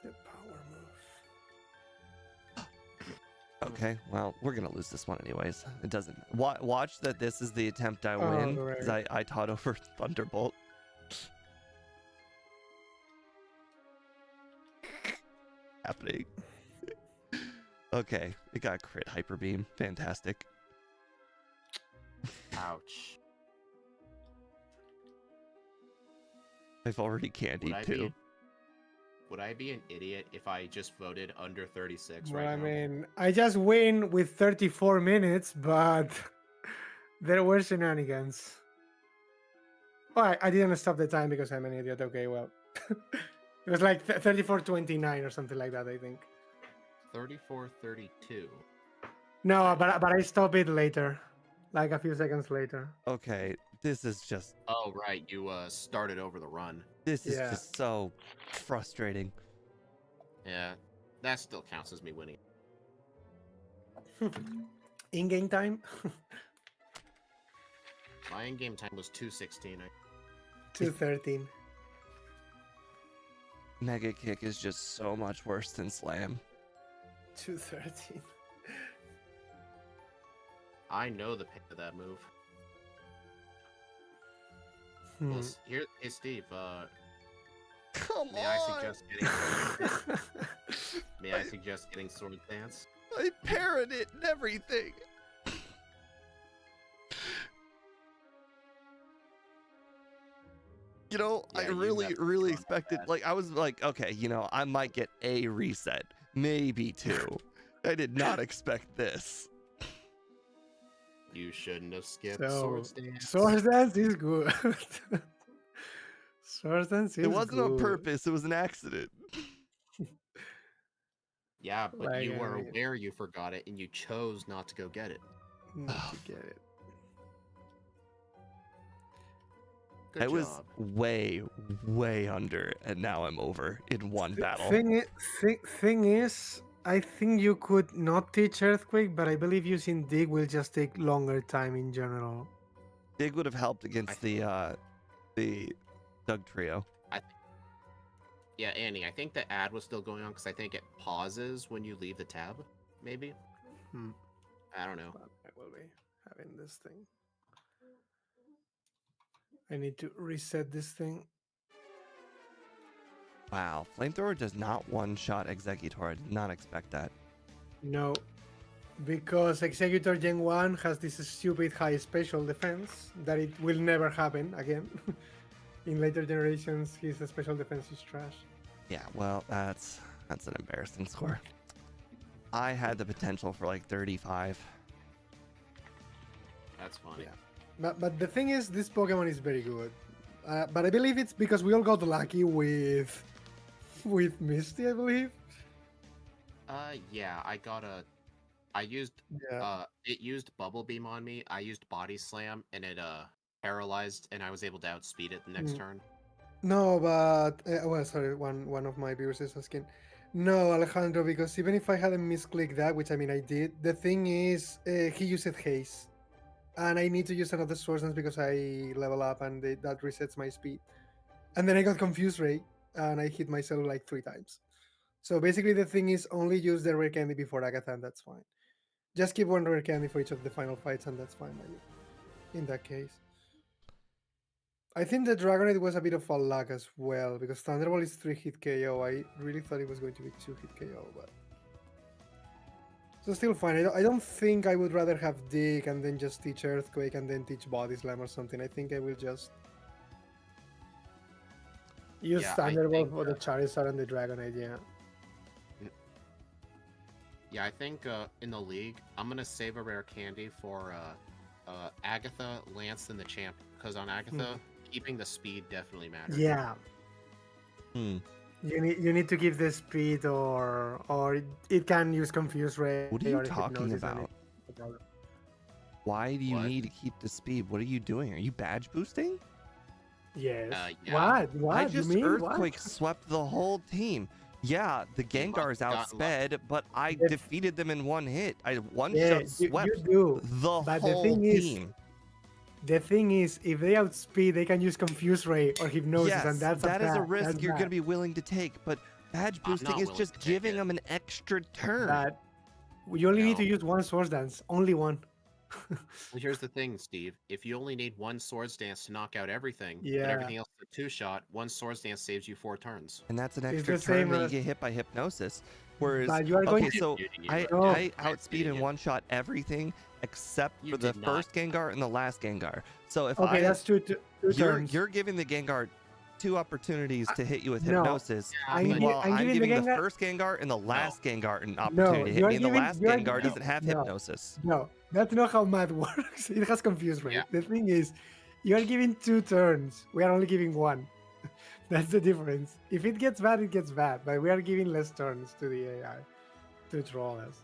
The power move. Okay, well, we're gonna lose this one anyways. It doesn't. Watch that. This is the attempt I win because right. I taught over Thunderbolt. Happening. Okay, it got crit hyper beam. Fantastic. Ouch. I've already candied too. Would I be an idiot if I just voted under 36 Well, right I now? mean, I just win with 34 minutes, but there were shenanigans. Oh, I didn't stop the time because I'm an idiot. Okay, well. It was like 34:29 or something like that, I think. 34-32. No, but I stopped it later. Like a few seconds later. Okay, this is just Oh, right. You started over the run. this is Yeah. just so frustrating. Yeah, that still counts as me winning. In-game time? My in-game time was 2:16. 2:13. Mega Kick is just so much worse than Slam. 2:13. I know the pain of that move. Hmm. Well, here, hey Steve. Come May on! I suggest getting? May I suggest getting Sword Dance? I parrot it and everything. You know, Yeah, I you really messed really up on expected, that. like, I was like, okay, you know, I might get a reset, maybe 2. I did not expect this. You shouldn't have skipped So, Swords Dance. Swords Dance is good. Swords Dance is It wasn't on good. purpose. It was an accident. Yeah, but Like, you I were mean- aware you forgot it, and you chose not to go get it. Not to get it. Good I job. was way under, and now I'm over in one battle. Thing is, I think you could not teach Earthquake, but I believe using Dig will just take longer time in general. Dig would have helped against the Doug trio. Yeah, Annie, I think the ad was still going on because I think it pauses when you leave the tab, maybe? Hmm. I don't know. But I will be having this thing. I need to reset this thing. Wow, Flamethrower does not one-shot Executor. I did not expect that. No, because Executor Gen 1 has this stupid high special defense that it will never happen again. In later generations, his special defense is trash. Yeah, well, that's an embarrassing score. I had the potential for like 35. That's funny. Yeah. But the thing is, this Pokemon is very good. But I believe it's because we all got lucky with Misty, I believe. Yeah, I used Yeah. it used Bubble Beam on me. I used Body Slam, and it paralyzed, and I was able to outspeed it the next turn. No, but well, sorry. One of my viewers is asking. No, Alejandro, because even if I hadn't misclicked that, which I mean I did, the thing is, he used haste, and I need to use another Swords Dance because I level up and that resets my speed. And then I got Confuse Ray, and I hit myself like 3 times. So basically, the thing is only use the rare candy before Agatha, and that's fine. Just keep one rare candy for each of the final fights, and that's fine by me. In that case. I think the Dragonite was a bit of a luck as well, because Thunderbolt is 3-hit KO. I really thought it was going to be 2-hit KO, but... So still fine. I don't think I would rather have Dig and then just teach Earthquake and then teach Body Slam or something. I think I will just... use Yeah, I Thunderbolt think, for the Charizard and the Dragonite, yeah. Yeah, I think in the league, I'm gonna save a rare candy for Agatha, Lance, and the champ, because on Agatha, keeping the speed definitely matters. Yeah. Hmm. You need to give the speed, or it can use Confuse Ray. What are you or talking Hypnosis and about? no problem. Why do you What? need to keep the speed? What are you doing? Are you badge boosting? Yes. Yeah. What? I You just mean Earthquake what? swept the whole team. Yeah, the Gengar's gotten outsped, but I If- defeated them in one hit. I one Yeah, shot swept you do. the But the whole thing is, team. The thing is, if they outspeed, they can use Confuse Ray or Hypnosis, Yes, and that's that is a bad. risk That's you're bad. going to be willing to take, but badge I'm boosting not is willing just to take giving it. them an extra turn. But you only need to No. use one Swords Dance, only one. Well, here's the thing, Steve. If you only need one Swords Dance to knock out everything, Yeah. but everything else is a 2-shot, one Swords Dance saves you 4 turns. And that's an It's extra the turn same that you as- get hit by Hypnosis. Whereas, But you are going okay, to- so I No. outspeed and one shot everything except You for the did not. first Gengar and the last Gengar. So if Okay, that's two turns. you're giving the Gengar 2 opportunities to hit you with no. Hypnosis. I'm gi- Meanwhile, I'm I'm giving the giving the Gengar- first Gengar and the last Gengar an opportunity to hit you are me, and the giving- last you are Gengar giving- doesn't have no. Hypnosis. No, that's not how math works. It has Confuse Ray. Yeah. The thing is, you are giving 2 turns. We are only giving 1. That's the difference. If it gets bad, it gets bad. But we are giving less turns to the AI to troll us.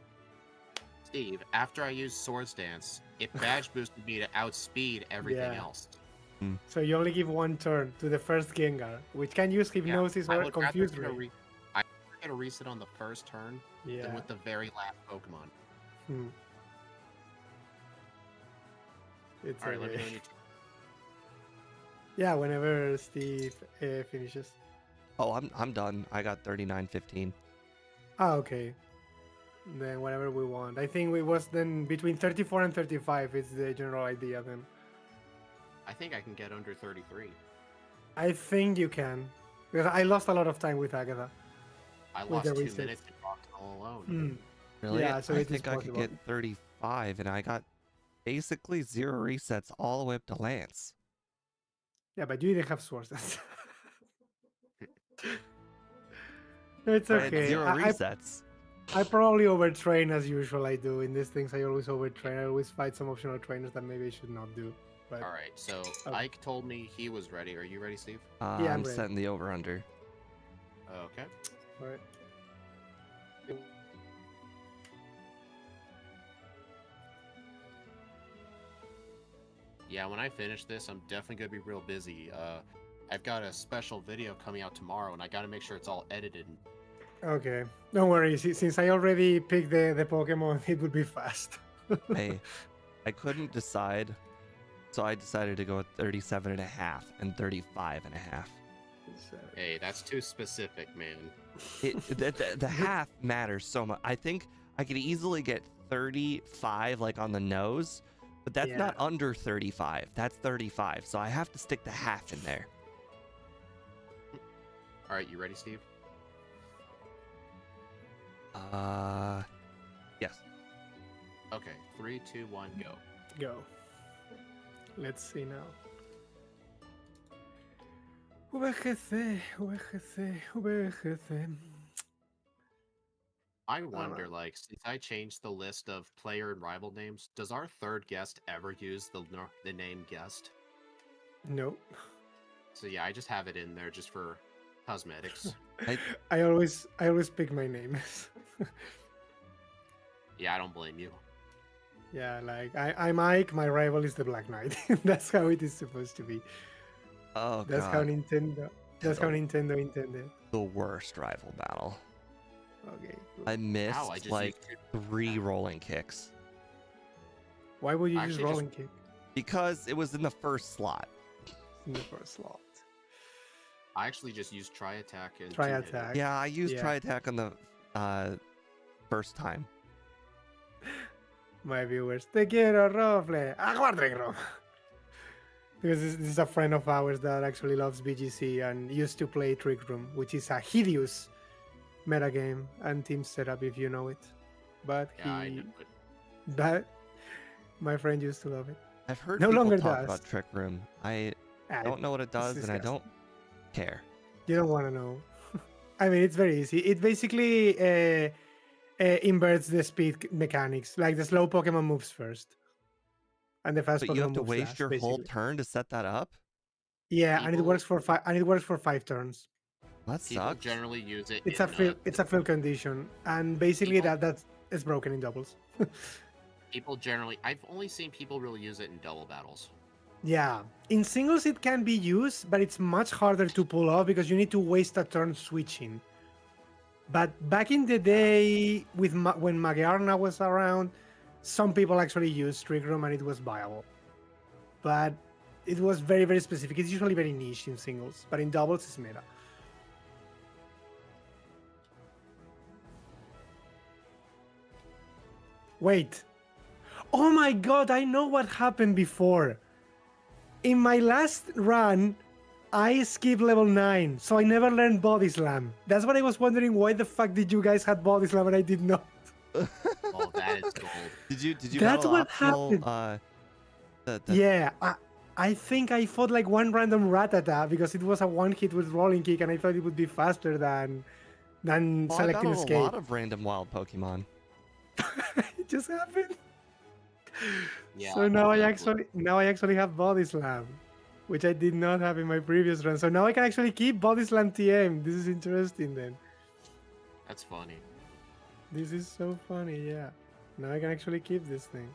Steve, after I used Swords Dance, it badge boosted me to outspeed everything Yeah. else. So you only give 1 turn to the first Gengar, which can use Hypnosis I or would rather Confuse get a Ray. I get a reset on the first turn Yeah. than with the very last Pokemon. Hmm. It's All right, let me okay. know when you. Yeah, whenever Steve finishes. Oh, I'm done. I got 39-15. Ah, okay. Then whatever we want. I think it was then between 34 and 35 is the general idea then. I think I can get under 33. I think you can. Because I lost a lot of time with Agatha. I With lost the 2 resets. minutes and rocked all alone. Hmm. Really? Yeah, so I it is think I could get possible. 35, and I got basically 0 resets all the way up to Lance. Yeah, but you didn't have swords. No, it's I had okay. 0 I- resets. I probably overtrain as usual. I do in these things. I always overtrain. I always fight some optional trainers that maybe I should not do. But All right, so oh, Ike told me he was ready. Are you ready, Steve? Yeah, I'm I'm ready. setting the over under. Okay. all right. Yeah, when I finish this, I'm definitely gonna be real busy. I've got a special video coming out tomorrow, and I gotta make sure it's all edited. Okay, don't worry. Since I already picked the Pokemon, it would be fast. I couldn't decide, so I decided to go with 37 and a half and 35 and a half. Hey, that's too specific, man. The half matters so much. I think I could easily get 35 like on the nose, but that's Yeah. not under 35. That's 35. So I have to stick the half in there. All right, you ready, Steve? Yes. Okay, 3, 2, 1, go. Go. Let's see now. VGC, VGC, VGC. I wonder, like, since I changed the list of player and rival names, does our third guest ever use the name guest? No. So yeah, I just have it in there just for cosmetics. I always pick my names. Yeah, I don't blame you. Yeah, like I'm Ike, my rival is the Black Knight. That's how it is supposed to be. Oh, That's how God. Nintendo. That's how Nintendo intended. The worst rival battle. Okay. Cool. I missed Ow, I just like used 3 rolling kicks Why would you I use actually just- rolling kick because it was in the first slot. in the first slot? I actually just used Tri Attack and Try two-hit. attack. Yeah, I used Yeah. Tri Attack on the first time. My viewers, te quiero, Rofle. Aguarden, Because this is a friend of ours that actually loves BGC and used to play Trick Room, which is a hideous metagame and team setup if you know it. But Yeah, I know it. but my friend used to love it. I've heard No people longer talk does. about Trick Room. I Ah, don't know what it does, and I disgusting. don't care. You don't want to know. I mean, it's very easy. It basically inverts the speed mechanics. Like the slow Pokemon moves first, and the fast But Pokemon you have to moves waste last, your whole basically. turn to set that up? Yeah, and it People- works for 5. And it works for 5 turns. That People sucks. generally use it. It's in, a fill condition, and basically People- that's it's broken in doubles. People generally. I've only seen people really use it in double battles. Yeah, in singles it can be used, but it's much harder to pull off because you need to waste a turn switching. But back in the day, with when Magyarna was around, some people actually used Trick Room and it was viable. But it was very, very specific. It's usually very niche in singles, but in doubles it's meta. Wait. Oh my god, I know what happened before. In my last run, I skipped level 9, so I never learned Body Slam. That's what I was wondering, why the fuck did you guys have Body Slam and I did not? Oh, that is gold. Did you That's battle what optional, happened. the Yeah, I think I fought like one random Rattata because it was a one hit with Rolling Kick and I thought it would be faster than well, I Selective battled a Escape. lot of random wild Pokemon. It just happened. Yeah. So now I definitely. actually have Body Slam, which I did not have in my previous run. So now I can actually keep Body Slam TM. This is interesting then. That's funny. This is so funny, yeah. Now I can actually keep this thing.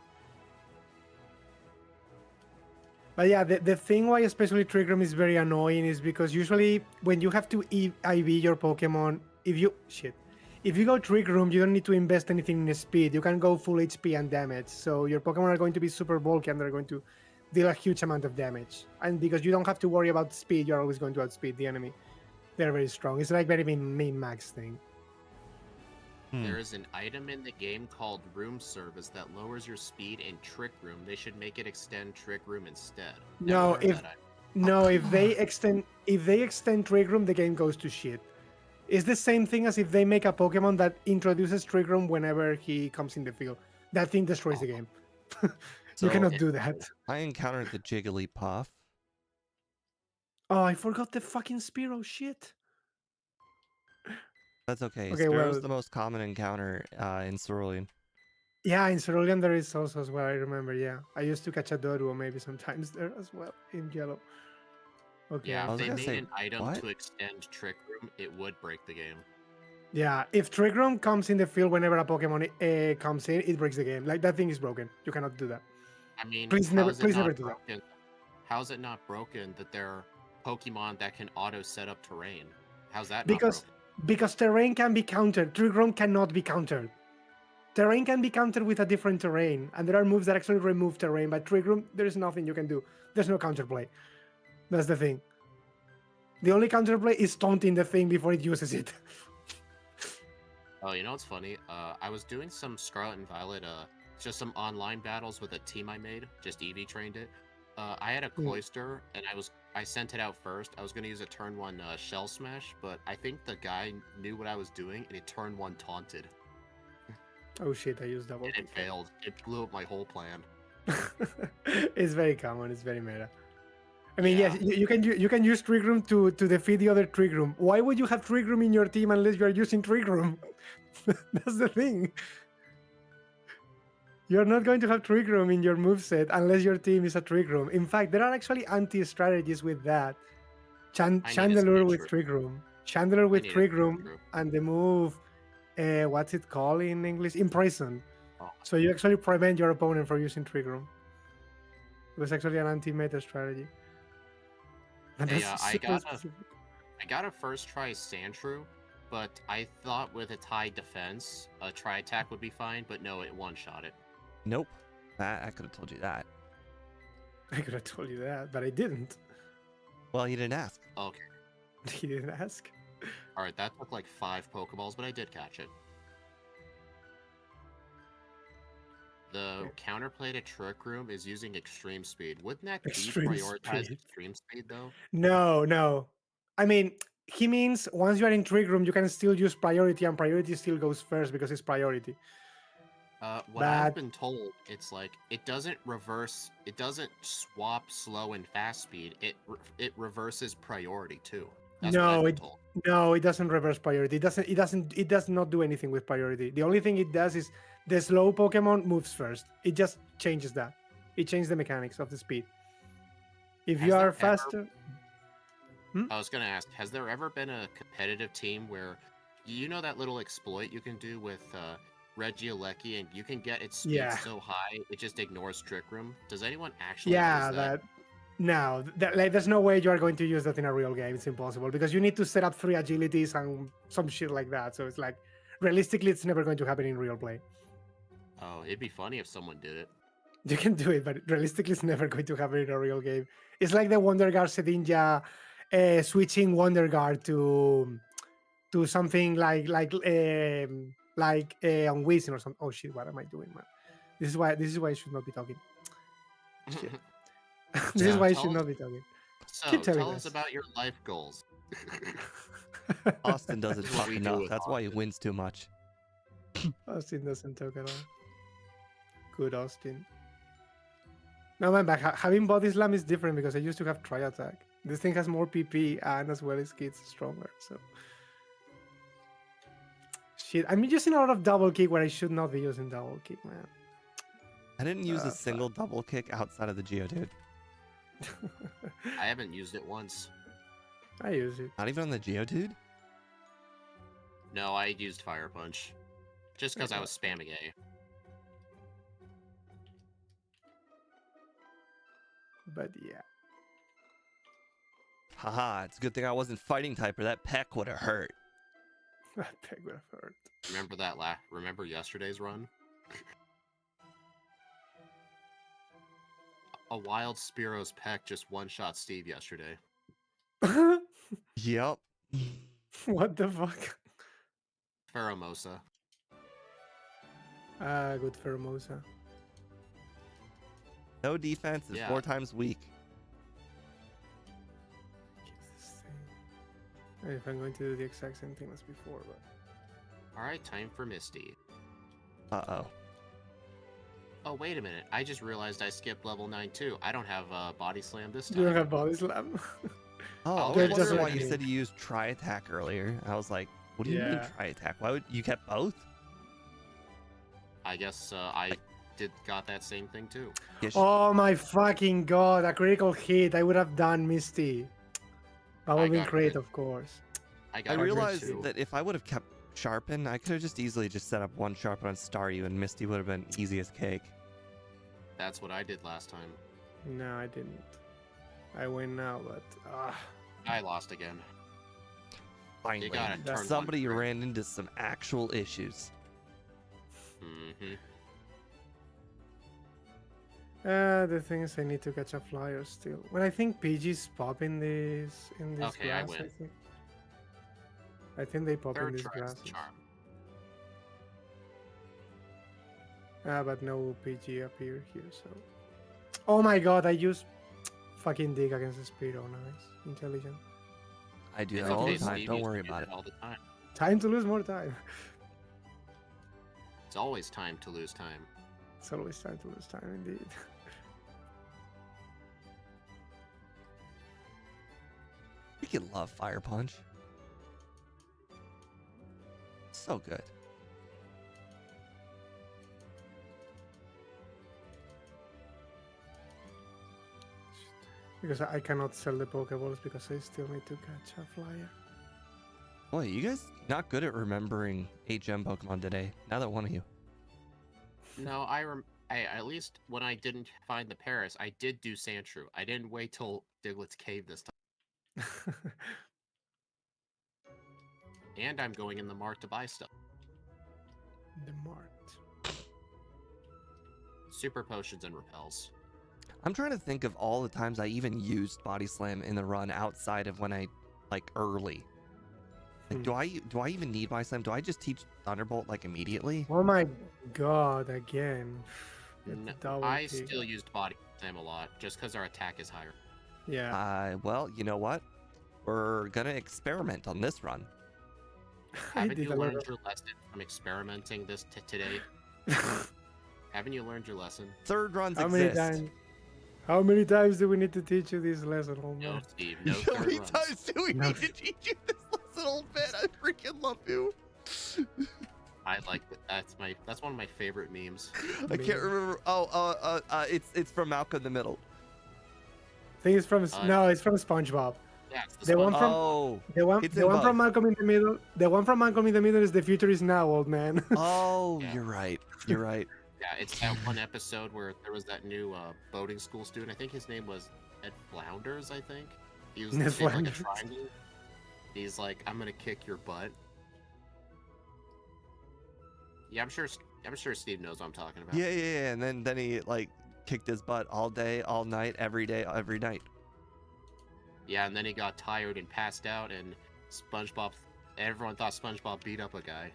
But yeah, the thing why especially Trick Room is very annoying is because usually when you have to IV your Pokemon, if you go Trick Room, you don't need to invest anything in speed. You can go full HP and damage. So your Pokemon are going to be super bulky and they're going to deal a huge amount of damage. And because you don't have to worry about speed, you're always going to outspeed the enemy. They're very strong. It's like very min-max thing. There is an item in the game called Room Service that lowers your speed in Trick Room. They should make it extend Trick Room instead. No, heard if that item. no, if they extend Trick Room, the game goes to shit. It's the same thing as if they make a Pokemon that introduces Trick Room whenever he comes in the field. That thing destroys the game. You So- cannot do that. I encountered the Jigglypuff. Oh, I forgot the fucking Spearow shit. That's okay. Okay, Spearow's well, the most common encounter in Cerulean. yeah, in Cerulean there is also as well. I remember. Yeah, I used to catch a Doduo maybe sometimes there as well in yellow. Yeah, Okay. I if was they gonna made say, an item what? to extend Trick Room, it would break the game. Yeah, if Trick Room comes in the field whenever a Pokemon comes in, it breaks the game. Like that thing is broken. You cannot do that. I mean, Please how's it never not do that. broken? How's it not broken that there are Pokemon that can auto set up terrain? How's that not Because broken? because terrain can be countered. Trick Room cannot be countered. Terrain can be countered with a different terrain, and there are moves that actually remove terrain. But Trick Room, there is nothing you can do. There's no counterplay. That's the thing. The only counterplay is taunting the thing before it uses it. Oh, you know what's funny? I was doing some Scarlet and Violet, just some online battles with a team I made, just EV trained it. I had a Cloyster, and I sent it out first. I was gonna use a turn 1 Shell Smash, but I think the guy knew what I was doing, and it turn 1 taunted. Oh shit! I used double. And it failed. It blew up my whole plan. It's very common. It's very meta. I mean, Yeah. yes, you can use Trick Room to defeat the other Trick Room. Why would you have Trick Room in your team unless you are using Trick Room? That's the thing. You're not going to have Trick Room in your moveset unless your team is a Trick Room. In fact, there are actually anti-strategies with that. I need a Chandelure with Sandshrew. Trick Room. Chandler with need a Trick Room Sandshrew. and the move, what's it called in English? Imprison. Oh. So you actually prevent your opponent from using Trick Room. It was actually an anti-meta strategy. And Hey, that's I super got a specific. I got a first try Sandshrew, but I thought with its high defense, a Tri Attack would be fine, but no, it one-shot it. Nope. I could have told you that. I could have told you that, but I didn't. Well, you didn't ask. Okay. He didn't ask. Alright, that took like 5 Pokeballs, but I did catch it. The counterplay to Trick Room is using Extreme Speed. Wouldn't that Extreme deprioritize Speed. Extreme Speed, though? No. I mean, he means once you are in Trick Room, you can still use Priority, and Priority still goes first because it's Priority. What I've been told, it's like, it doesn't swap slow and fast speed, it reverses priority, too. That's what I've been told. No, it doesn't reverse Priority. It does not do anything with Priority. The only thing it does is the slow Pokemon moves first. It just changes that. It changes the mechanics of the speed. If Has you there are faster... I was gonna ask, has there ever been a competitive team where, you know that little exploit you can do with Regieleki, and you can get its speed so high, it just ignores Trick Room? Does anyone actually use that? No, there's no way you are going to use that in a real game. It's impossible because you need to set up 3 agilities and some shit like that. So it's like, realistically, it's never going to happen in real play. Oh, it'd be funny if someone did it. You can do it, but realistically, it's never going to happen in a real game. It's like the Wonder Guard Sedinja switching Wonder Guard to something like on Wizen or something. Oh shit, what am I doing, man? This is why I should not be talking. Shit. This is why I should not be talking. So, tell us about your life goals. Austin doesn't talk enough. That's why he wins too much. Austin doesn't talk at all. Good Austin. No man, but having Body Slam is different because I used to have Tri Attack. This thing has more PP and as well as gets stronger. So shit, I'm using a lot of double kick where I should not be using double kick, man. I didn't use a single double kick outside of the Geodude. I haven't used it once. I use it. Not even on the Geodude? No, I used Fire Punch. Just because I was spamming A. But yeah. Haha, it's a good thing I wasn't fighting type or that peck would have hurt. That peck would have hurt. Remember remember yesterday's run? A wild Spearow's peck just one-shot Steve yesterday. Yep. What the fuck? Pheromosa. Good Pheromosa. No defense is 4 times weak. If I'm going to do the exact same thing as before, but... Alright, time for Misty. Uh-oh. Oh, wait a minute. I just realized I skipped level 9 too. I don't have Body Slam this time. You don't have Body Slam? Oh, I was wondering why you said you used Tri Attack earlier. I was like, What do you mean Yeah. try attack? Why would you kept both? I guess I got that same thing too. Yes. Oh my fucking god! A critical hit. I would have done Misty. That would I have been got a great, crit. of course. I I got a crit realized too. that if I would have kept Sharpen, I could have just easily just set up one Sharpen on Staryu, and Misty would have been easy as cake. That's what I did last time. No, I didn't. I win now, but I lost again. Finally, gotta turn one somebody crit. ran into some actual issues. Mm-hmm. the thing is, I need to catch a flyer still. When I think PG's pop in this Okay, I grass, win. I think they pop in Third this try grass. is the charm. But no PG appear here, so. Oh my god! I used fucking dig against the Speedo. Nice, intelligent. I do It's that all okay, the time. Steve, Don't you worry do about that it. all the time. Time to lose more time. It's always time to lose time. It's always time to lose time, indeed. Freaking love Fire Punch. So good. Because I cannot sell the Pokeballs because I still need to catch a flyer. Boy, you guys not good at remembering 8-gem Pokemon today. Neither one of you. No, I at least when I didn't find the Paris, I did do Sandshrew. I didn't wait till Diglett's Cave this time. And I'm going in the mart to buy stuff. The Mart. Super potions and repels. I'm trying to think of all the times I even used Body Slam in the run outside of when I, like, early. Like, do I even need Body Slam? Do I just teach Thunderbolt, like, immediately? Oh my god, again. It's No, double I kick. still used body slam a lot, just because our attack is higher. Yeah. Well, you know what? We're gonna experiment on this run. I Haven't did you a lot learned of... your lesson from experimenting this today? Haven't you learned your lesson? Third runs How many exist. times? How many times do we need to teach you this lesson, old No, man? Steve, no How third many runs. times do we No. need to teach you this lesson, old man? I freaking love you. I like it. That's one of my favorite memes. I can't remember. It's from Malcolm in the Middle. I think it's from no, it's from SpongeBob. Yeah, it's The one SpongeBob. from- Oh, It's The in one both. from Malcolm in the Middle. The one from Malcolm in the Middle is the future is now, old man. oh, Yeah. you're right. You're right. Yeah, it's that one episode where there was that new boating school student. I think his name was Ed Flounders, I think. He was Ned shaped like a Flounders. triangle. He's like, I'm gonna kick your butt. Yeah, I'm sure Steve knows what I'm talking about. Yeah. And then he like kicked his butt all day, all night, every day, every night. Yeah, and then he got tired and passed out, and everyone thought SpongeBob beat up a guy.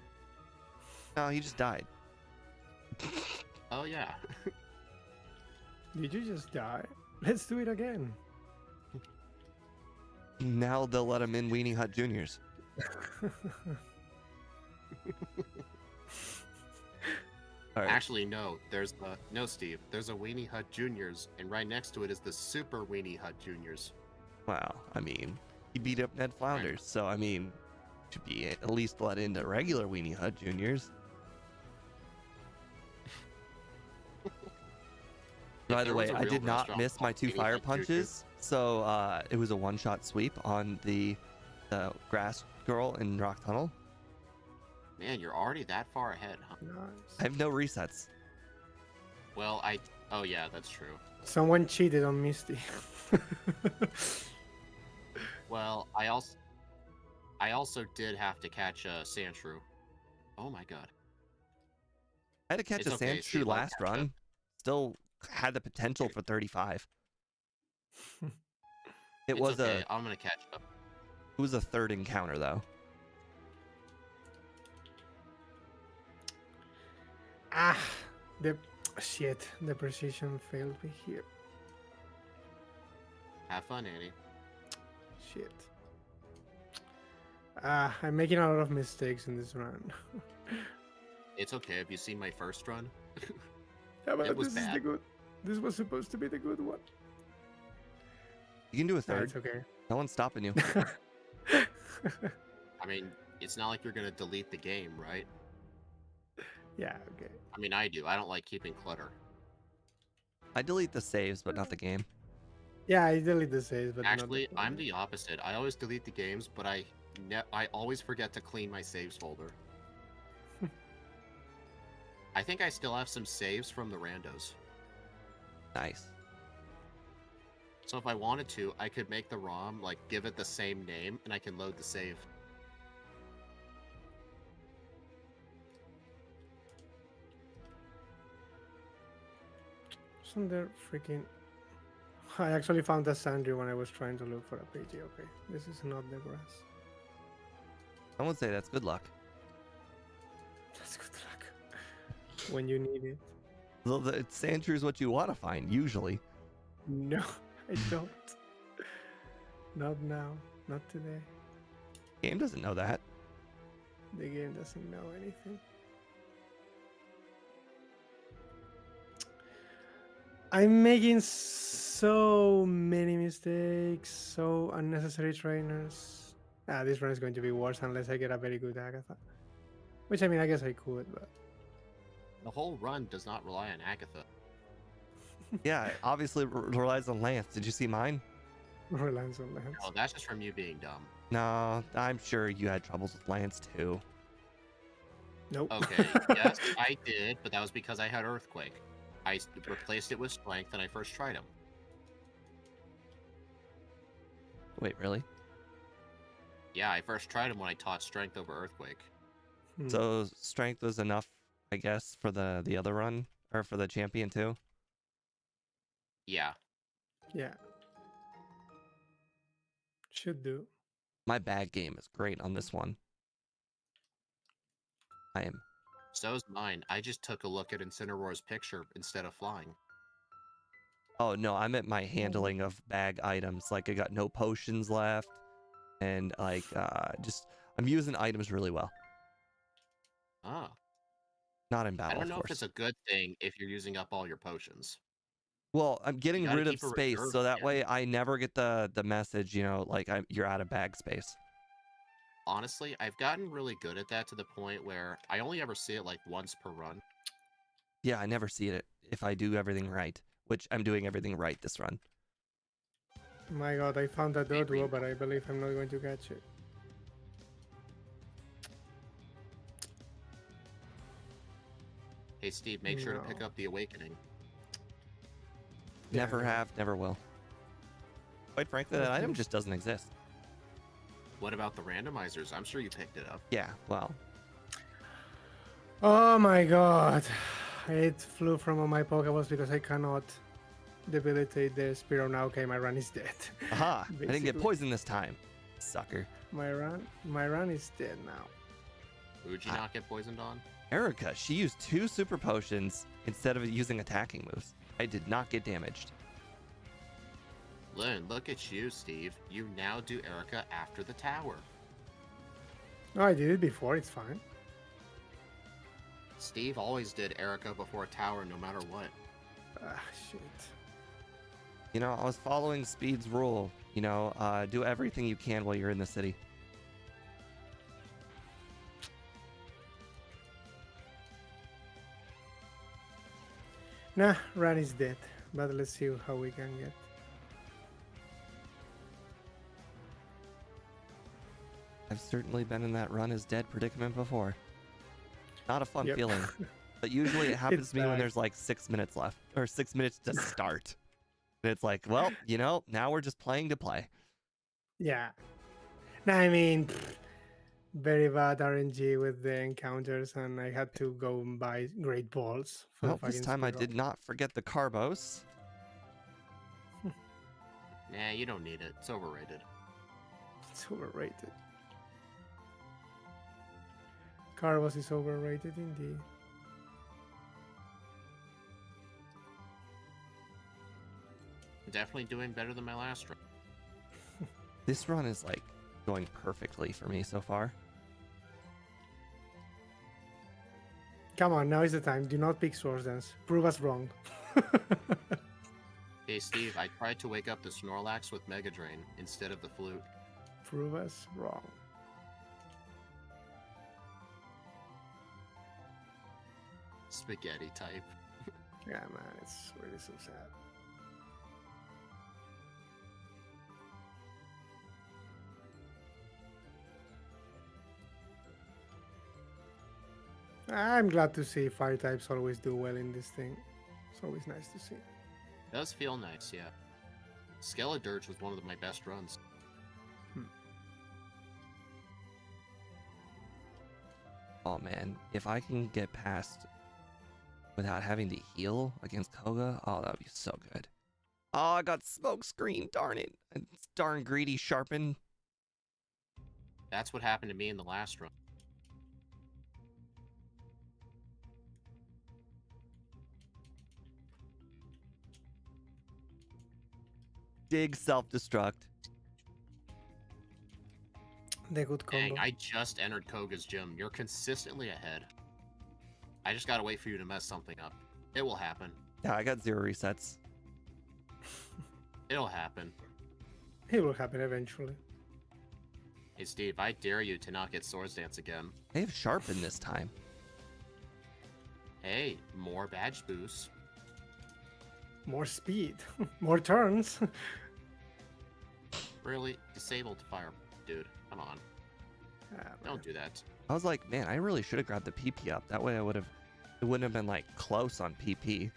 No, he just died. Oh yeah. Did you just die? Let's do it again. Now they'll let him in Weenie Hut Juniors. All right. Actually, no. No, Steve. There's a Weenie Hut Juniors, and right next to it is the Super Weenie Hut Juniors. Wow. I mean, he beat up Ned Flounders, so I mean, should be at least let into regular Weenie Hut Juniors. By the there way, was a I real did not restaurant miss my called 2 Weenie fire Hut Juniors- punches, so it was a one-shot sweep on the grass girl in Rock Tunnel. Man, you're already that far ahead, huh? I have no resets. Well, oh yeah, that's true. Someone cheated on Misty. Well, I also did have to catch a Sandshrew. Oh my god. I had to catch It's a okay, Sandshrew Steve, I'll last catch run. up. Still had the potential for 35. It It's was okay. I'm gonna catch up. it was a third encounter though. The precision failed me here. Have fun, Annie. Shit. I'm making a lot of mistakes in this run. It's okay. Have you seen my first run? Yeah, but It was this is the bad. good. This was supposed to be the good one. You can do a No, third. it's okay. No one's stopping you. I mean, It's not like you're gonna delete the game, right? Yeah, okay. I mean, I do. I don't like keeping clutter. I delete the saves, but not the game. Yeah, I delete the saves, but Actually, not the I'm the opposite. I always delete the games, but I always forget to clean my saves folder. I think I still have some saves from the randos. Nice. So if I wanted to, I could make the ROM, like, give it the same name, and I can load the save. Isn't there freaking... I actually found a Sandry when I was trying to look for a PG. Okay, this is not the grass. I would say that's good luck. That's good luck. When you need it. Well, the Sandshrew is what you want to find, usually. No, I don't. Not now. Not today. Game doesn't know that. The game doesn't know anything. I'm making so many mistakes, so unnecessary trainers. This run is going to be worse unless I get a very good Agatha. Which, I mean, I guess I could, but... The whole run does not rely on Agatha. Yeah, it obviously relies on Lance. Did you see mine? Reliance on Lance. Oh, that's just from you being dumb. No, I'm sure you had troubles with Lance too. Nope. Okay, yes, I did, but that was because I had Earthquake. I replaced it with Strength when I first tried him. Wait, really? Yeah, I first tried him when I taught Strength over Earthquake. So strength was enough, I guess, for the other run, or for the champion too? Yeah. Yeah. Should do. My bag game is great on this one. I am. So's mine. I just took a look at Incineroar's picture instead of flying. Oh no, I meant my handling of bag items. Like I got no potions left, and like just I'm using items really well. Ah. Not in I battle, don't of know if course. it's a good thing if you're using up all your potions. Well, I'm getting gotta rid of keep a space, reserve, so that yeah. way I never get the message, you know, like you're out of bag space. Honestly, I've gotten really good at that to the point where I only ever see it like once per run. Yeah, I never see it if I do everything right, which I'm doing everything right this run. My god, I found a Hey, Doduo, but I believe I'm not going to catch it. Hey Steve, make sure to pick No. up the Awakening. Yeah, Never I know. have, never will. Quite frankly, that item just doesn't exist. What about the randomizers? I'm sure you picked it up. Yeah, well, Oh my god. It flew from all my Pokeballs because I cannot debilitate the Spearow now. Okay, my run is dead. aha! I didn't get Basically. poisoned this time, sucker. My run is dead now. Who'd you not get poisoned on? Erica, she used 2 super potions instead of using attacking moves. I did not get damaged. Look at you, Steve. You now do Erica after the tower. Oh, I did it before. It's fine. Steve always did Erica before tower no matter what. Ah, shit. You know, I was following Speed's rule. You know, do everything you can while you're in the city. Nah, run is dead. But let's see how we can get. I've certainly been in that run as dead predicament before. Not a fun Yep. feeling. But usually it happens It's to me when bad. there's like 6 minutes left, or 6 minutes to start. And it's like, well, you know, now we're just playing to play. Yeah. Nah, I mean, very bad RNG with the encounters, and I had to go and buy great balls for Well, the this fucking time I Spearow. did not forget the Carbos. Nah, you don't need it. It's overrated. It's overrated. Carvos is overrated indeed. Definitely doing better than my last run. This run is like going perfectly for me so far. Come on, now is the time. Do not pick Swords Dance. Prove us wrong. Hey Steve, I tried to wake up the Snorlax with Mega Drain instead of the flute. Prove us wrong. Spaghetti type. Yeah, man, it's really so sad. I'm glad to see fire types always do well in this thing. It's always nice to see. It does feel nice, yeah. Skeledirge was one of my best runs. Oh man, if I can get past without having to heal against Koga, oh, that would be so good. Oh, I got smoke screen, darn it. It's darn greedy sharpen. That's what happened to me in the last run. Dig self-destruct. The good combo. Dang, I just entered Koga's gym. You're consistently ahead. I just gotta wait for you to mess something up. It will happen. Yeah, I got 0 resets. It'll happen. It will happen eventually. Hey Steve, I dare you to not get Swords Dance again. I have sharpen this time. Hey, more badge boosts. More speed, more turns. Really? Disabled fire, dude. Come on. Don't do that. I was like, man, I really should have grabbed the PP up. That way it wouldn't have been like close on PP.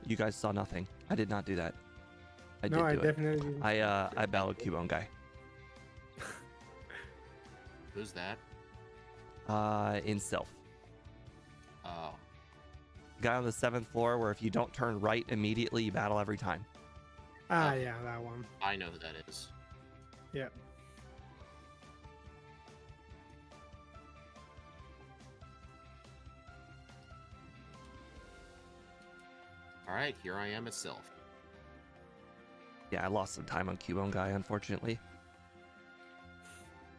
You guys saw nothing. I did not do that. I No, I did do it. definitely didn't. I battled Cubone guy. Who's that? In Sylph. Oh. Guy on the 7th floor where if you don't turn right immediately, you battle every time. Ah, yeah, that one. I know who that is. Yeah. Alright, here I am at Sylph. Yeah, I lost some time on Cubone guy, unfortunately.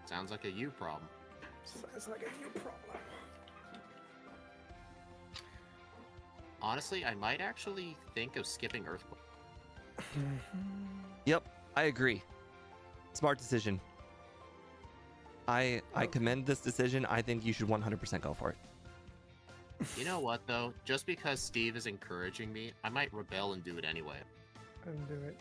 Sounds like a you problem. Sounds like a new problem. Honestly, I might actually think of skipping Earthquake. Yep, I agree. Smart decision. I commend this decision. I think you should 100% go for it. You know what, though? Just because Steve is encouraging me, I might rebel and do it anyway. And do it.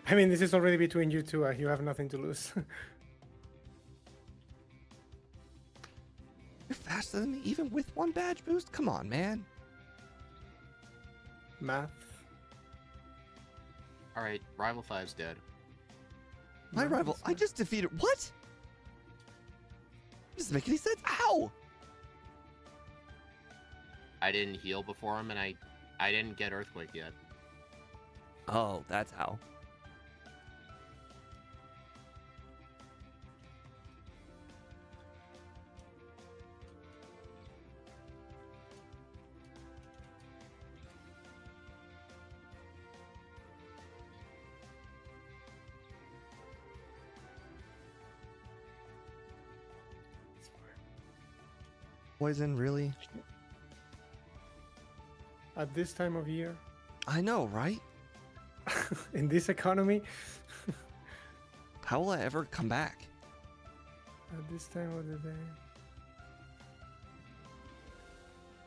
I mean, this is already between you two. You have nothing to lose. You're faster than me, even with 1 badge boost? Come on, man. Math. Alright, Rival 5's dead. My Math rival, is I math. just defeated. What? Doesn't make any sense. Ow! I didn't heal before him, and I didn't get Earthquake yet. Oh, that's how. Poison, really? At this time of year, I know, right? in this economy, How will I ever come back? at this time of the day,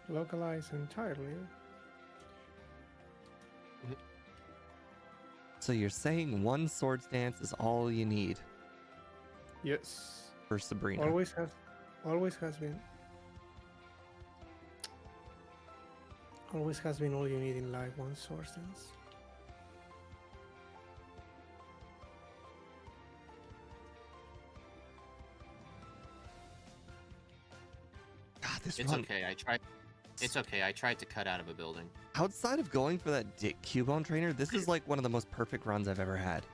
localize entirely. So you're saying 1 Swords Dance is all you need Yes, for Sabrina? always has been. Always has been all you need in life. 1 Swords Dance. God, this It's run. okay, I tried. It's okay, I tried to cut out of a building. Outside of going for that Dick Cubone trainer, this is like one of the most perfect runs I've ever had.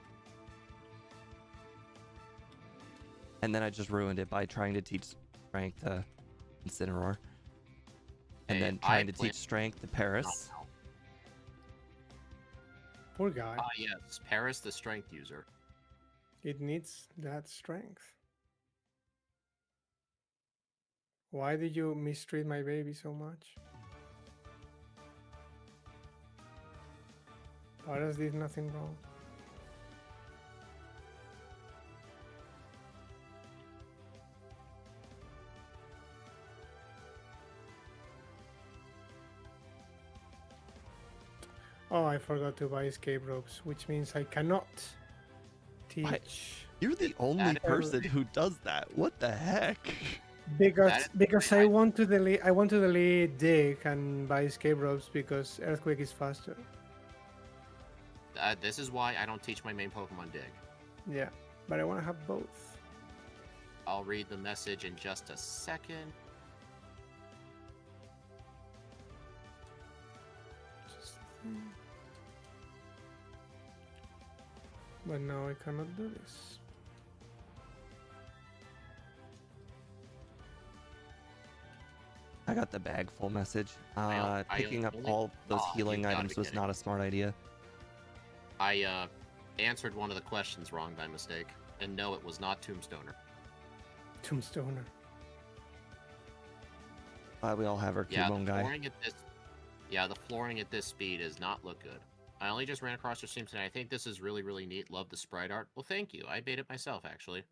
And then I just ruined it by trying to teach strength to Incineroar. And Hey, then I trying to plan- teach strength to Paris. Poor guy. Ah, yes, Paris the strength user. It needs that strength. Why did you mistreat my baby so much? Paras did nothing wrong. Oh, I forgot to buy escape ropes, which means I cannot teach. You're the only person who does that. What the heck? Because I want to delete dig and buy escape ropes because earthquake is faster. This is why I don't teach my main Pokemon dig. Yeah, but I want to have both. I'll read the message in just a second. But now I cannot do this. I got the bag full message. Picking up all those healing items was not a smart idea. I answered one of the questions wrong by mistake. And no, it was not Tombstoner. Tombstoner. We all have our Cubone guy. The flooring at this speed does not look good. I only just ran across your stream tonight. I think this is really, really neat. Love the sprite art. Well, thank you. I made it myself, actually.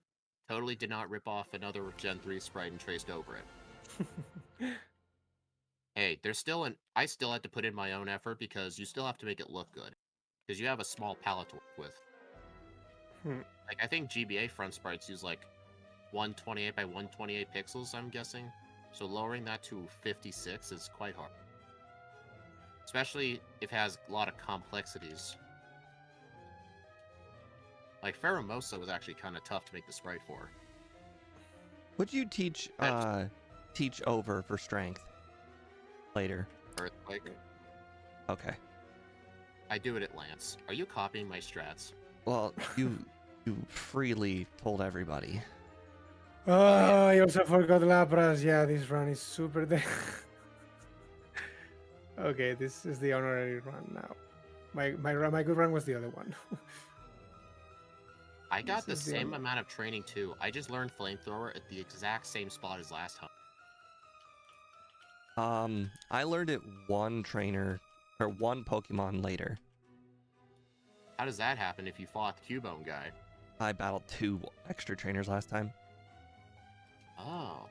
Totally did not rip off another Gen 3 sprite and traced over it. Hey, I still had to put in my own effort because you still have to make it look good. Because you have a small palette to work with. Like, I think GBA front sprites use, like, 128 by 128 pixels, I'm guessing. So lowering that to 56 is quite hard. Especially if it has a lot of complexities. Like, Pheromosa was actually kind of tough to make the sprite for. Would you teach over for strength later? Earthquake? Okay. I do it at Lance. Are you copying my strats? Well, you freely told everybody. Oh, I also forgot Lapras. Yeah, this run is super Okay, this is the honorary run now. My good run was the other one. I got the same amount of training too. I just learned Flamethrower at the exact same spot as last time. I learned it one Pokemon later. How does that happen if you fought the Cubone guy? I battled 2 extra trainers last time. Oh.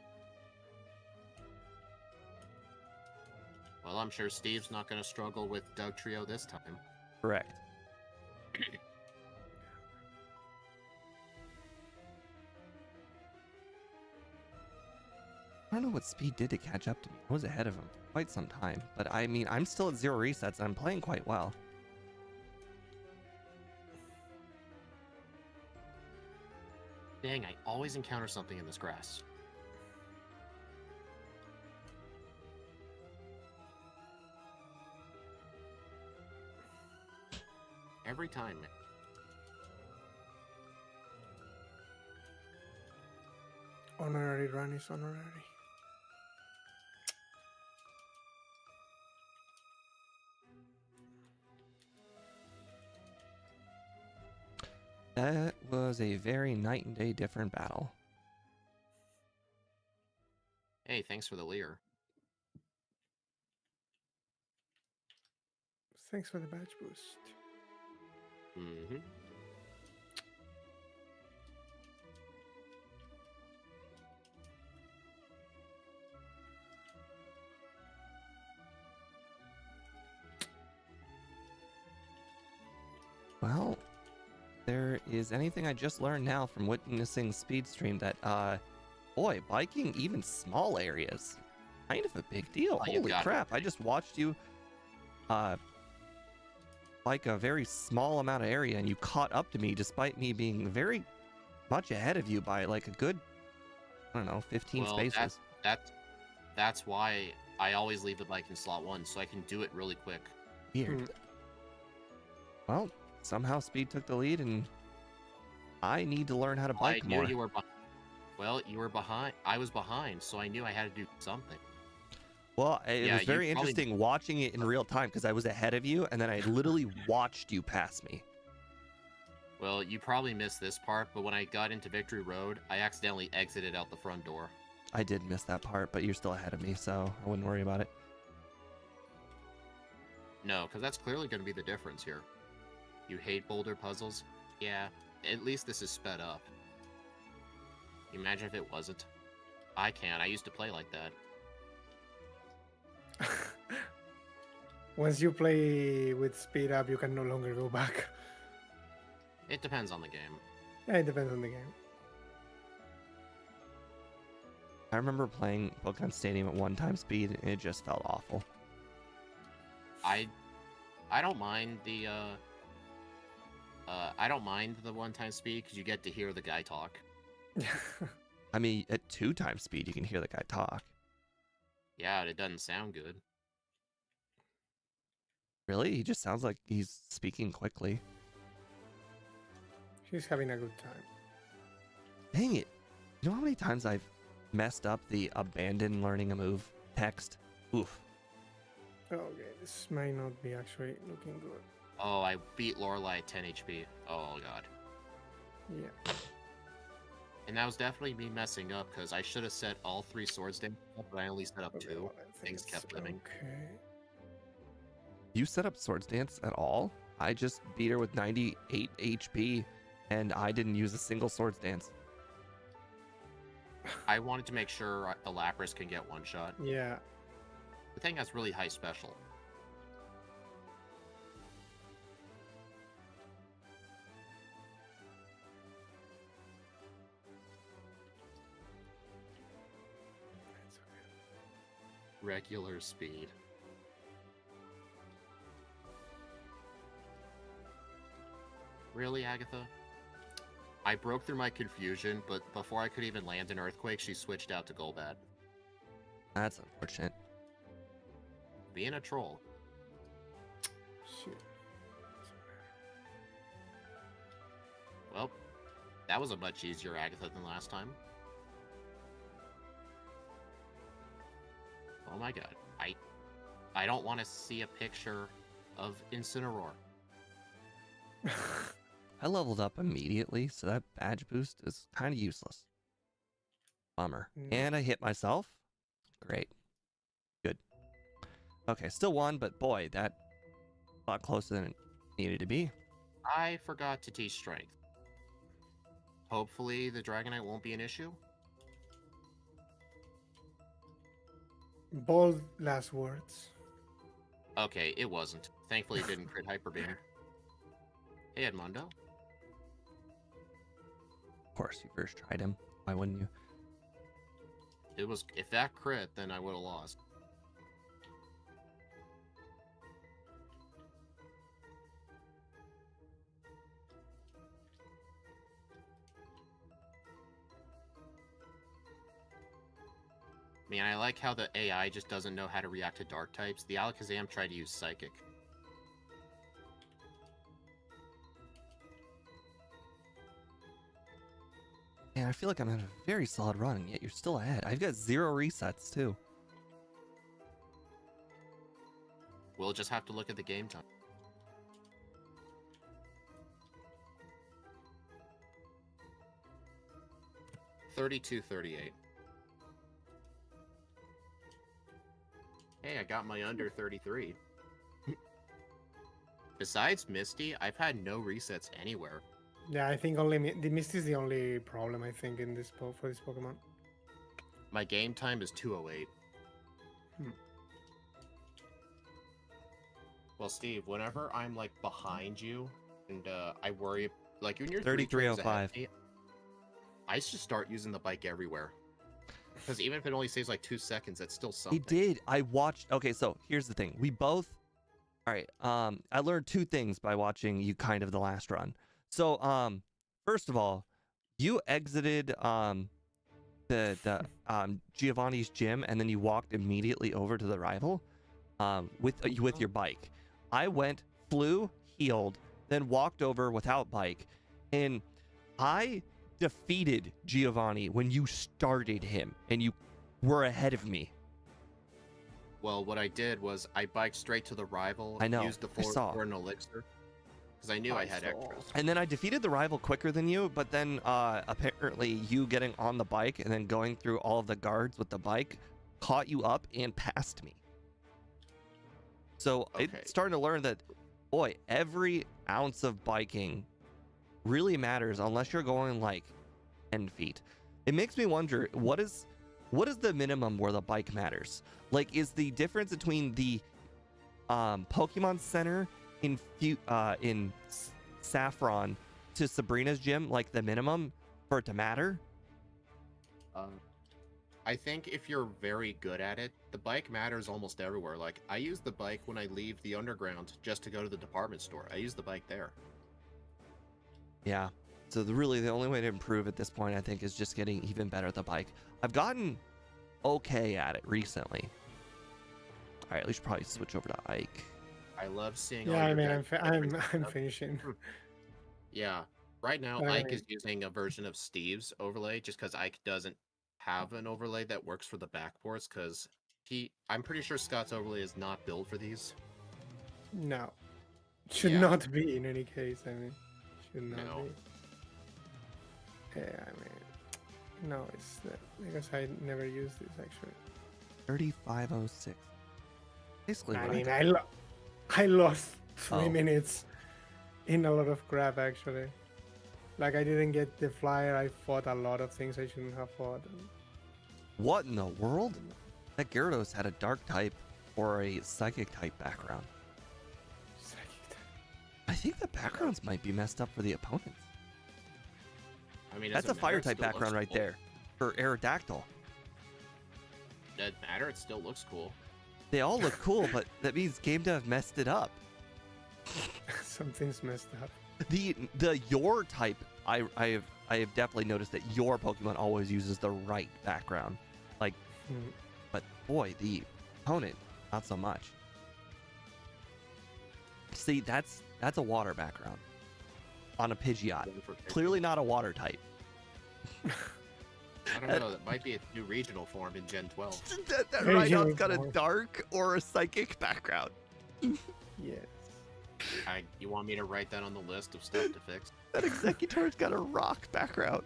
Well, I'm sure Steve's not going to struggle with Doug Trio this time. Correct. I don't know what speed did to catch up to me. I was ahead of him for quite some time. But I mean, I'm still at 0 resets and I'm playing quite well. Dang, I always encounter something in this grass. Every time, man. Honorary run is honorary. That was a very night and day different battle. Hey, thanks for the Leer. Thanks for the badge boost. Mm-hmm. Well, there is anything I just learned now from witnessing speed stream that, boy, biking even small areas, kind of a big deal. Holy crap, I just watched you, bike a very small amount of area and you caught up to me despite me being very much ahead of you by like a good, I don't know, 15 spaces. That's why I always leave the bike in slot 1 so I can do it really quick. Weird. Well, somehow speed took the lead and I need to learn how to bike more. You were you were behind. I was behind, so I knew I had to do something. Well, it was very interesting watching it in real time because I was ahead of you and then I literally watched you pass me. Well, you probably missed this part, but when I got into Victory Road, I accidentally exited out the front door. I did miss that part, but you're still ahead of me, so I wouldn't worry about it. No, because that's clearly going to be the difference here. You hate boulder puzzles? Yeah, at least this is sped up. Imagine if it wasn't. I can't. I used to play like that. Once you play with speed up, you can no longer go back. It depends on the game. Yeah, it depends on the game. I remember playing Pokemon Stadium at 1x speed, and it just felt awful. I don't mind the I don't mind the 1x speed because you get to hear the guy talk. I mean, at 2x speed, you can hear the guy talk. Yeah, it doesn't sound good. Really? He just sounds like he's speaking quickly. She's having a good time. Dang it. You know how many times I've messed up the abandon learning a move text? Oof. Okay, this might not be actually looking good. Oh, I beat Lorelei at 10 HP. Oh, God. Yeah. And that was definitely me messing up, because I should have set all 3 swords down, but I only set up 2. Well, I think Things it's kept living. Okay. You set up Swords Dance at all? I just beat her with 98 HP, and I didn't use a single Swords Dance. I wanted to make sure the Lapras can get one shot. Yeah. The thing has really high special. It's okay. Regular speed. Really, Agatha? I broke through my confusion, but before I could even land an Earthquake, she switched out to Golbat. That's unfortunate. Being a troll. Shit. Well, that was a much easier Agatha than last time. Oh my god. I don't want to see a picture of Incineroar. I leveled up immediately, so that badge boost is kind of useless. Bummer. And I hit myself. Great. Good. Okay, still won, but boy, that a lot closer than it needed to be. I forgot to teach strength. Hopefully the Dragonite won't be an issue. Bold last words. Okay, it wasn't. Thankfully it didn't crit Hyper Beam. Hey, Edmundo. Of course, you first tried him. Why wouldn't you? It was, if that crit, then I would have lost. Man, I like how the AI just doesn't know how to react to dark types. The Alakazam tried to use Psychic. Man, I feel like I'm at a very solid run, and yet you're still ahead. I've got 0 resets, too. We'll just have to look at the game time. $32.38. Hey, I got my under 33. Besides Misty, I've had no resets anywhere. Yeah, I think only the Misty is the only problem I think in this for this Pokemon. My game time is 2:08. Well, Steve, whenever I'm like behind you and I worry, like when you're 33:05. I just start using the bike everywhere. Because even if it only saves like 2 seconds, that's still something. It did. I watched. Okay, so here's the thing. We both. All right. I learned 2 things by watching you kind of the last run. So, first of all, you exited the Giovanni's gym, and then you walked immediately over to the rival, with your bike. I went, flew, healed, then walked over without bike, and I defeated Giovanni when you started him, and you were ahead of me. Well, what I did was I biked straight to the rival, I know, used the I saw. for an elixir. because I knew I had extras. And then I defeated the rival quicker than you, but then apparently you getting on the bike and then going through all of the guards with the bike caught you up and passed me. So it's starting to learn that, boy, every ounce of biking really matters unless you're going like 10 feet. It makes me wonder, what is the minimum where the bike matters? Like, is the difference between the Pokemon Center in Saffron to Sabrina's gym like the minimum for it to matter? I think if you're very good at it, the bike matters almost everywhere. Like, I use the bike when I leave the underground just to go to the department store. I use the bike there. Yeah. So really the only way to improve at this point, I think, is just getting even better at the bike. I've gotten okay at it recently. All right, we should probably switch over to Ike. I love seeing. Yeah, I mean, I'm finishing. Yeah, right now Ike is using a version of Steve's overlay just because Ike doesn't have an overlay that works for the backports. Because I'm pretty sure Scott's overlay is not built for these. No, should not be in any case. I mean, should not be. Yeah, I mean, no, it's because I never used this actually. 3506. Basically, I mean, I lost 3 minutes in a lot of crap actually. Like, I didn't get the flyer. I fought a lot of things I shouldn't have fought. What in the world? That Gyarados had a dark type or a psychic type background. Psychic type. I think the backgrounds might be messed up for the opponents. I mean, that's a fire type background right there for Aerodactyl. Doesn't matter. It still looks cool. They all look cool, but that means game dev messed it up. Something's messed up. The your type, I have definitely noticed that your Pokemon always uses the right background. Like, but boy, the opponent, not so much. See, that's a water background on a Pidgeot. Clearly not a water type. I don't know. That might be a new regional form in Gen 12. that Rhydon's got a dark or a psychic background. Yes. You want me to write that on the list of stuff to fix? That Executor's got a rock background.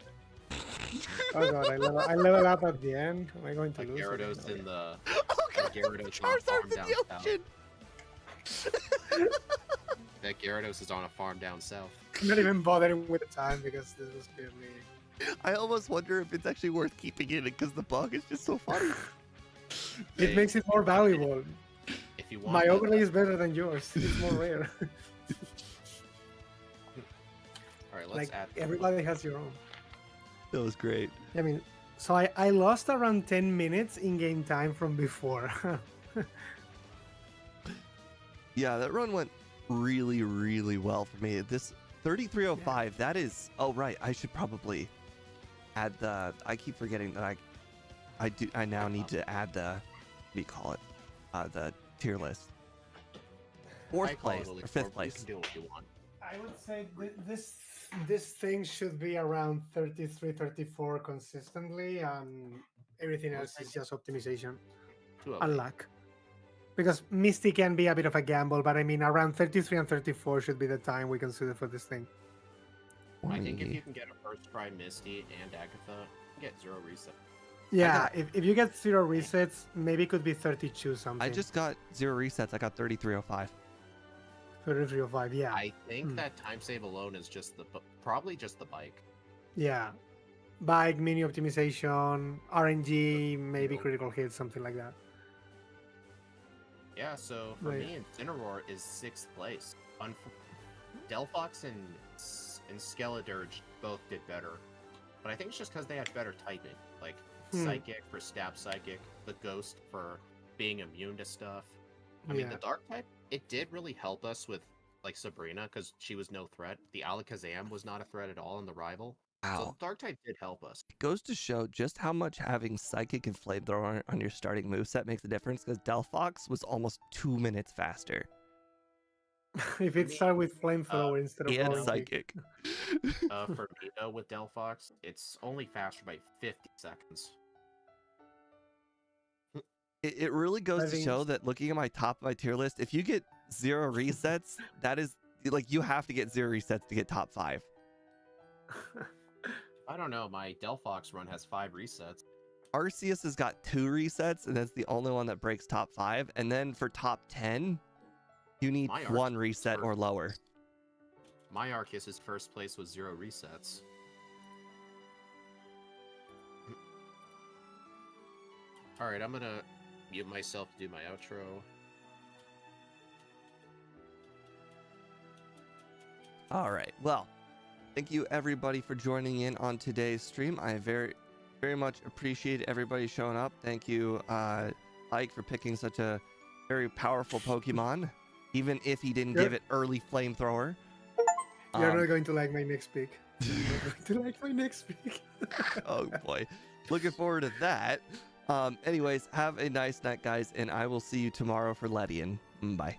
Oh god, I level up at the end. Am I going to lose? Gyarados in the. Oh god, Gyarados Charizard's in the ocean. That Gyarados is on a farm down south. I'm not even bothering with the time because this was clearly. I almost wonder if it's actually worth keeping in it because the bug is just so funny. It makes it more valuable. If you want, my overlay is better than yours. It's more rare. All right, let's add. Everybody has your own. That was great. I mean, so I lost around 10 minutes in game time from before. Yeah, that run went really, really well for me. This 3305, that is. Oh right, I should probably add the. I keep forgetting that I now need to add the. What do you call it? The tier list. Fourth place or fifth place. You can do what you want. I would say this thing should be around 33, 34 consistently, and everything else is just optimization and luck. Because Misty can be a bit of a gamble, but I mean around 33 and 34 should be the time we consider for this thing. I think if you can get a first try Misty and Agatha, you get 0 reset. Yeah, if you get 0 resets, maybe it could be 32 something. I just got 0 resets. I got 3305. 3305, yeah. I think that time save alone is just probably just the bike. Yeah. Bike, mini optimization, RNG, maybe critical hit, something like that. Yeah, so for me, Incineroar is 6th place. Delphox and Skeledirge both did better. But I think it's just because they had better typing. Like, Psychic for Stab Psychic, the Ghost for being immune to stuff. I mean, the Dark type, it did really help us with, like, Sabrina, because she was no threat. The Alakazam was not a threat at all in the rival. Wow. So the Dark type did help us. It goes to show just how much having Psychic and Flamethrower on your starting moveset makes a difference, because Delphox was almost 2 minutes faster. If it started with Flamethrower instead of and Psychic. For me, though, with Delphox, it's only faster by 50 seconds. It really goes to show that looking at my top of my tier list, if you get 0 resets, that is like you have to get 0 resets to get top 5. I don't know. My Delphox run has 5 resets. Arceus has got 2 resets, and that's the only one that breaks top 5. And then for top 10, you need My 1 Arceus reset or lower. My Arceus' first place was 0 resets. Alright, I'm gonna mute myself to do my outro. All right. Well, thank you everybody for joining in on today's stream. I very much appreciate everybody showing up. Thank you, Ike, for picking such a very powerful Pokemon, even if he didn't give it early flamethrower. You're not going to like my next pick. You're not going to like my next pick. Oh boy, looking forward to that. Anyways, have a nice night, guys, and I will see you tomorrow for Ledian. Bye.